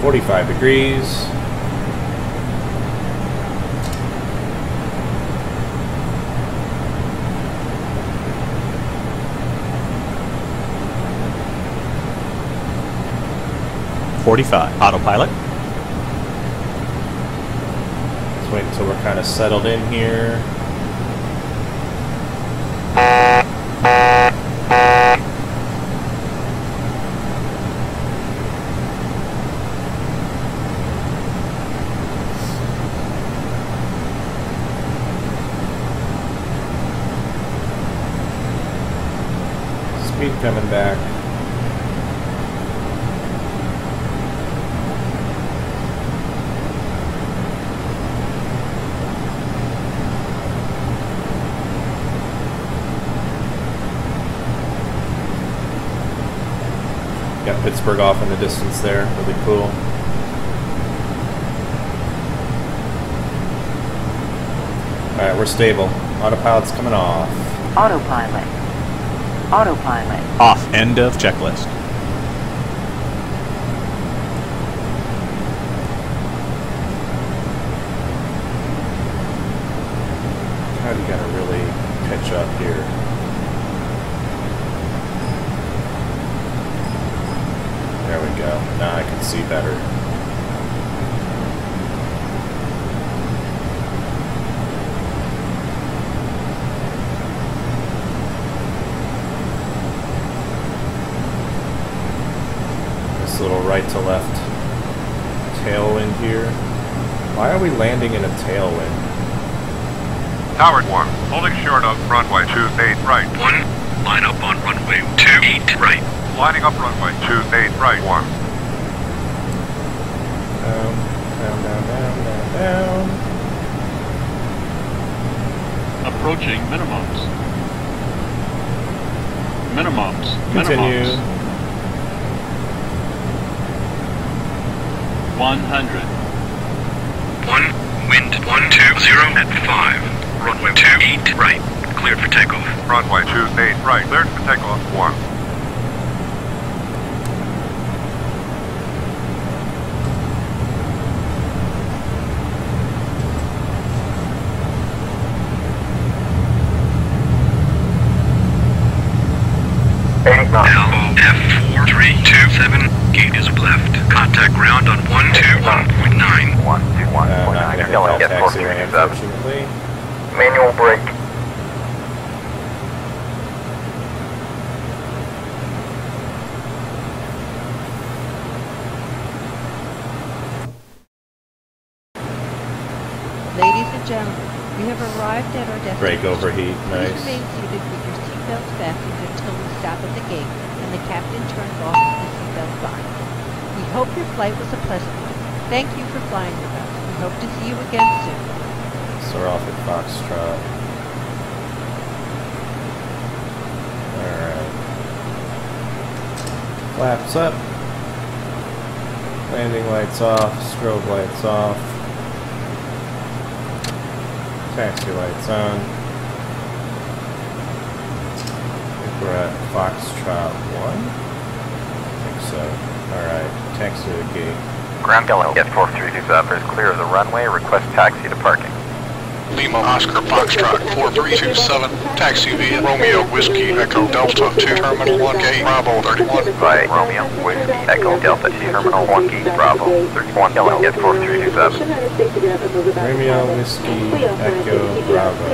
.45 degrees. Autopilot. Let's wait until we're kind of settled in here. Speed coming back. Got Pittsburgh off in the distance there, really cool. Alright, we're stable. Autopilot's coming off. Autopilot. Autopilot. Off. End of checklist. How do you gotta really catch up here? There we go. Now I can see better. This little right to left tailwind here. Why are we landing in a tailwind? Tower 1, holding short of runway 28 right. 1, line up on runway 28 right. Lining up runway 28 right. 1. Down, down, down, down, down, down. Approaching minimums. Minimums. Continue. Minimums. 100. 1, wind 120 at 5. Runway 28 right. Cleared for takeoff. Runway 28 right. Cleared for takeoff. 1. F4327, gate is left. Contact ground on 121.9. 121.9. Yellow, get 4327. Manual brake. Ladies and gentlemen, we have arrived at our destination. Brake overheat, nice. Please remain seated with your seatbelts fastened until we stop at the gate and the captain turns off the seatbelt sign. We hope your flight was a pleasant one. Thank you for flying with us. We hope to see you again soon. So we're off at Foxtrot. Alright. Flaps up. Landing lights off. Strobe lights off. Taxi lights on. I think we're at Foxtrot 1? I think so. Alright, taxi to the gate. Ground Yellow, get 4327 is clear of the runway. Request taxi to parking. Lima Oscar Foxtrot 4327, taxi via Romeo Whiskey Echo Delta to Terminal 1 Gate Bravo 31. By Romeo Whiskey Echo Delta to Terminal 1 Gate Bravo 31. Yellow get 4327. Romeo Whiskey Echo Bravo.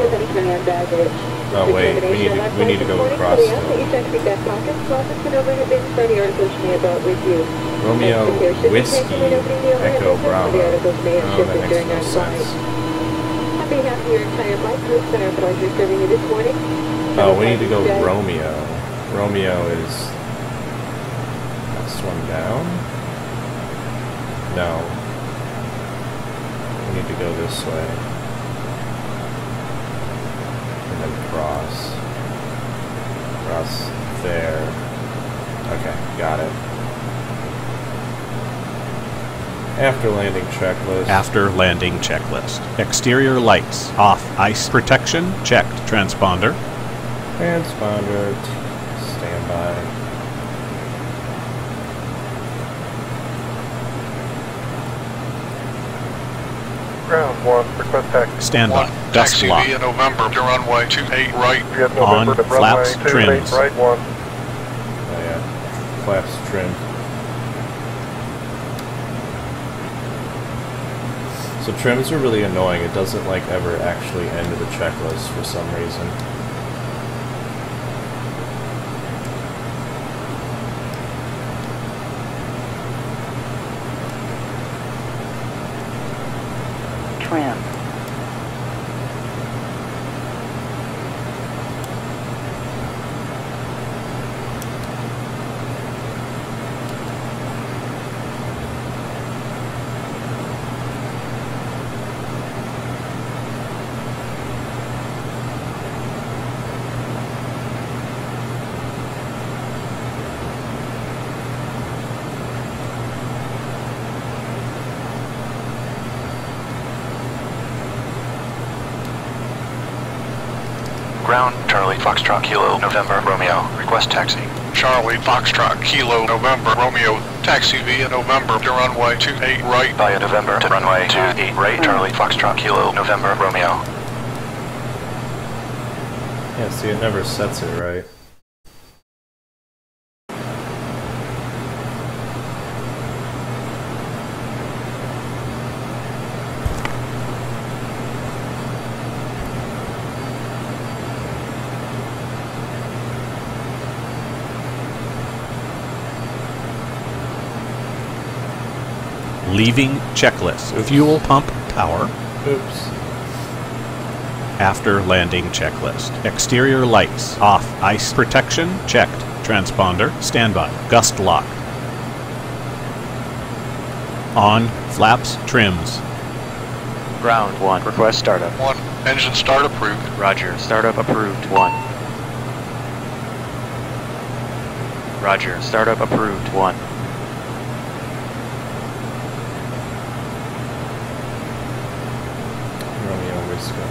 Oh wait, we need to go across. Romeo Whiskey Echo Bravo. Oh, that makes no sense. Oh, we need to go Romeo. Romeo is next one down? No. We need to go this way. And then cross. Cross there. Okay, got it. After landing checklist. After landing checklist. Exterior lights off. Ice protection checked. Transponder. Transponder. Standby. Ground 1, request taxi. Standby. Dust Taxi lock. via November to runway 28 right. On. Flaps trims. Right 1. Oh yeah. Flaps trimmed. So trims are really annoying. It doesn't like ever actually end the checklist for some reason. Trim. Ground, Charlie, Foxtrot, Kilo, November, Romeo. Request taxi. Charlie, Foxtrot, Kilo, November, Romeo, taxi via November to runway 28 right. Via November to runway 28 right, Charlie, Foxtrot, Kilo, November, Romeo. Yeah, see, it never sets it right. Leaving checklist. Fuel pump power. Oops. After landing checklist. Exterior lights off. Ice protection checked. Transponder standby. Gust lock. On. Flaps trims. Ground 1, request startup. 1, engine start approved. Roger, startup approved. 1. Roger, startup approved. 1. Romeo Whiskey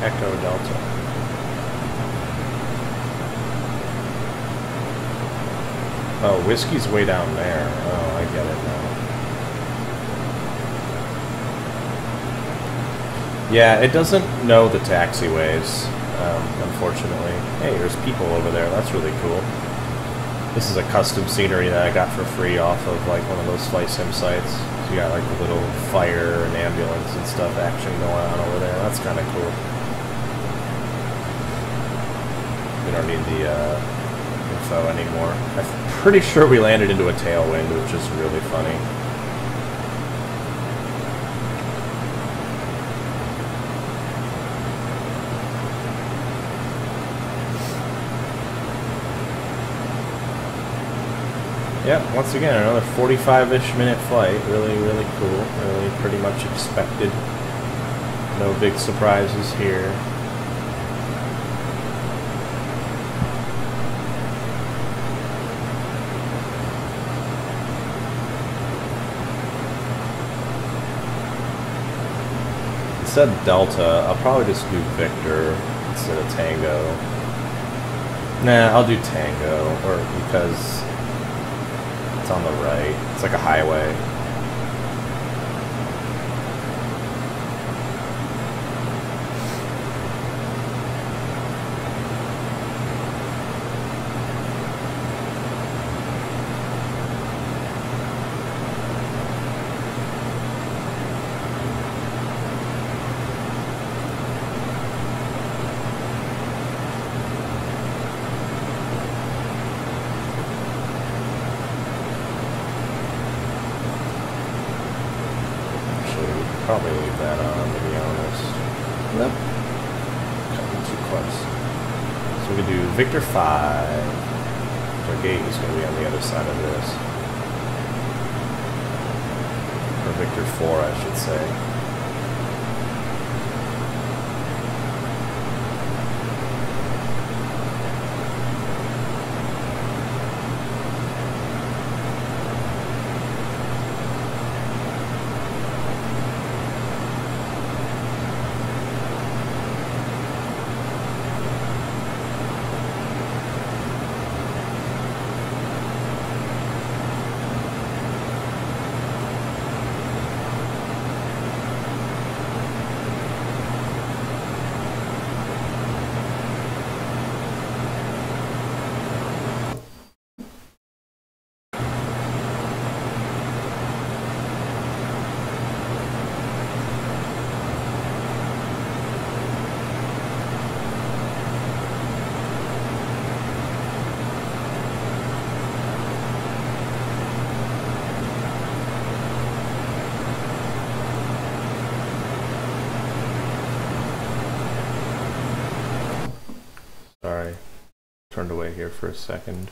Echo Delta. Oh, whiskey's way down there. Oh, I get it now. Yeah, it doesn't know the taxiways, unfortunately. Hey, there's people over there. That's really cool. This is a custom scenery that I got for free off of like one of those flight sim sites. So you got like a little fire and ambulance and stuff action going on over there. That's kind of cool. We don't need the info anymore. I'm pretty sure we landed into a tailwind, which is really funny. Yeah, once again, another 45-ish minute flight. Really, really cool. Really pretty much expected. No big surprises here. Instead of Delta, I'll probably just do Victor instead of Tango. Nah, I'll do Tango, or because it's on the right. It's like a highway. probably leave that on, to be honest. Nope. Cutting too close. So we can do Victor 5. Our gate is going to be on the other side of this. Or Victor 4, I should say. Sorry, turned away here for a second.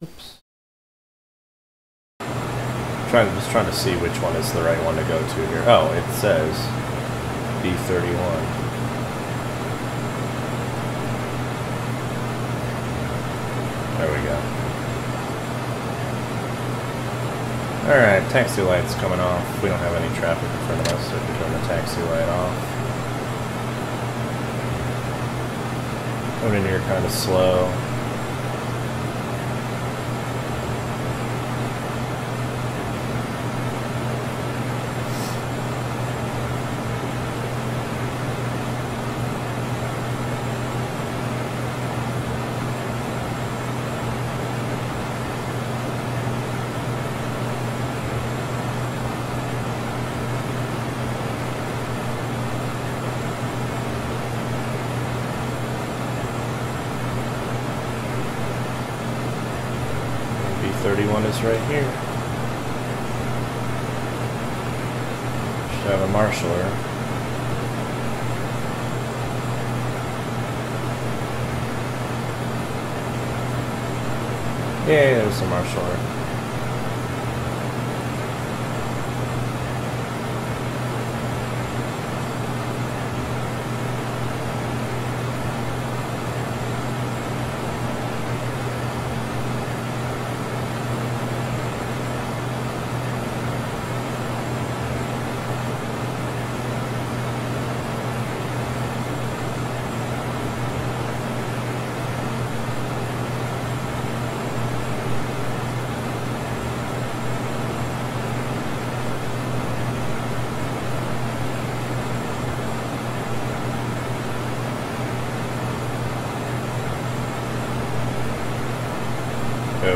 Oops. Just trying to see which one is the right one to go to here. Oh, it says B31. There we go. Alright, taxi light's coming off. We don't have any traffic in front of us, so we can turn the taxi light off. Coming in here kind of slow. B31 is right here. Should have a marshaller. Yeah, there's a marshaller.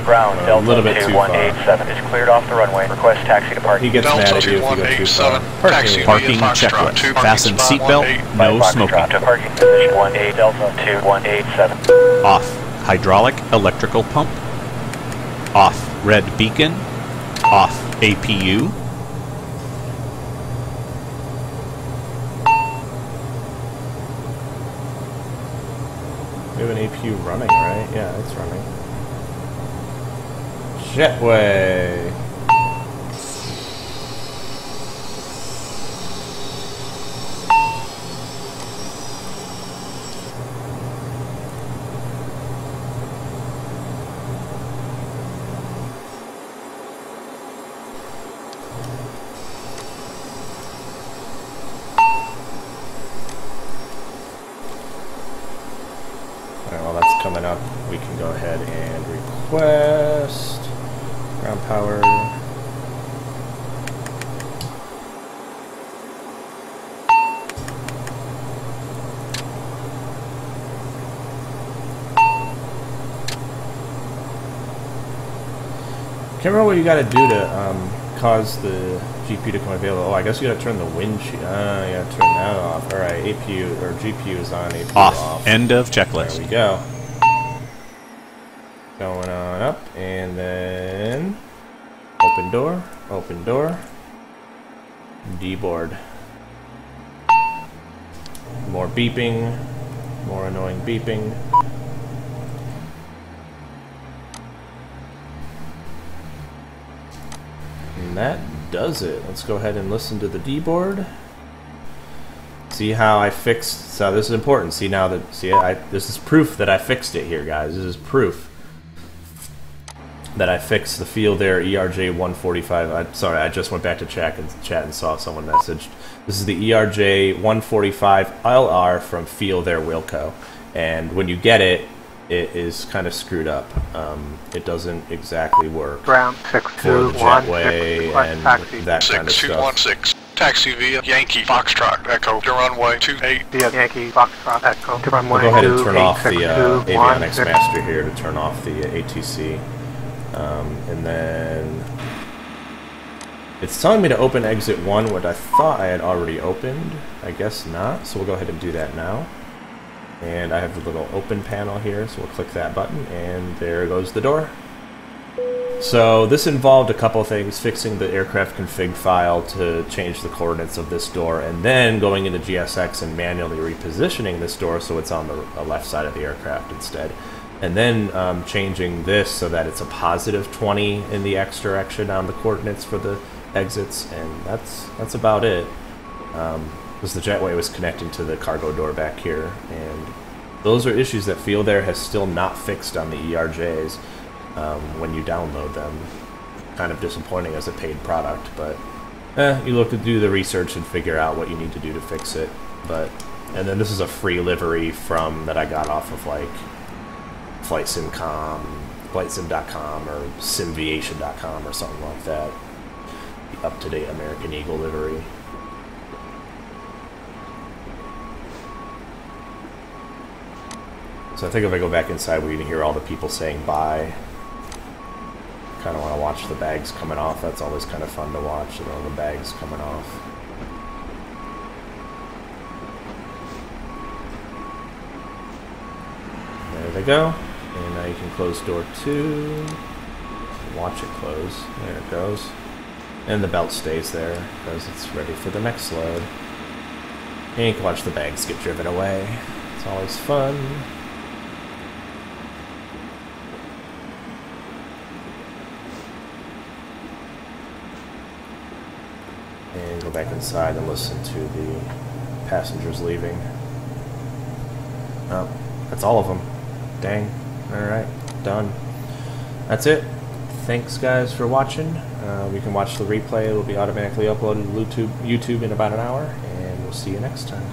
Ground Delta 2187 is cleared off the runway. Request taxi to parking. He gets mad at you if you go too far. Parking checklist. Fasten seatbelt. No smoking. To parking position 18 Delta 2187. Off. Hydraulic electrical pump. Off. Red beacon. Off. APU. We have an APU running, right? Yeah, it's running. Jetway. Alright, while that's coming up, we can go ahead and request ground power. Can't remember what you gotta do to cause the GPU to come available. Oh, I guess you gotta turn the windshield. You gotta turn that off. Alright, APU or GPU is on, APU off. End of checklist. There we go. Going on up, and then Open door. Open door. D-board. More beeping. More annoying beeping. And that does it. Let's go ahead and listen to the D-board. See how I fixed. So this is important. See now that this is proof that I fixed it here, guys. This is proof that I fixed the FeelThere ERJ145. Sorry, I just went back to chat and saw someone messaged. This is the ERJ145LR from FeelThere Wilco, and when you get it, it is kind of screwed up. It doesn't exactly work Ground for the jetway and that kind of stuff. 6216. Taxi via Yankee Foxtrot Echo to runway 28. Via Yankee Foxtrot Echo to runway 28. We'll go ahead and turn off the Avionics Master here to turn off the ATC. And then it's telling me to open exit 1, what I thought I had already opened. I guess not, so we'll go ahead and do that now. And I have the little open panel here, so we'll click that button, and there goes the door. So this involved a couple things: fixing the aircraft config file to change the coordinates of this door, and then going into GSX and manually repositioning this door so it's on the left side of the aircraft instead. And then changing this so that it's a positive 20 in the X direction on the coordinates for the exits, and that's about it. Because the jetway was connecting to the cargo door back here, and those are issues that FeelThere has still not fixed on the ERJs when you download them. Kind of disappointing as a paid product, but you look to do the research and figure out what you need to do to fix it. And then this is a free livery that I got off of like FlightSim.com or Simviation.com or something like that. The up-to-date American Eagle livery. So I think if I go back inside, we can hear all the people saying bye. Kind of want to watch the bags coming off. That's always kind of fun to watch, you know, the bags coming off. There they go. And now you can close door 2. Watch it close. There it goes. And the belt stays there because it's ready for the next load. And you can watch the bags get driven away. It's always fun. And go back inside and listen to the passengers leaving. Oh, that's all of them. Dang. Alright, done. That's it. Thanks guys for watching. You can watch the replay. It will be automatically uploaded to YouTube in about an hour, and we'll see you next time.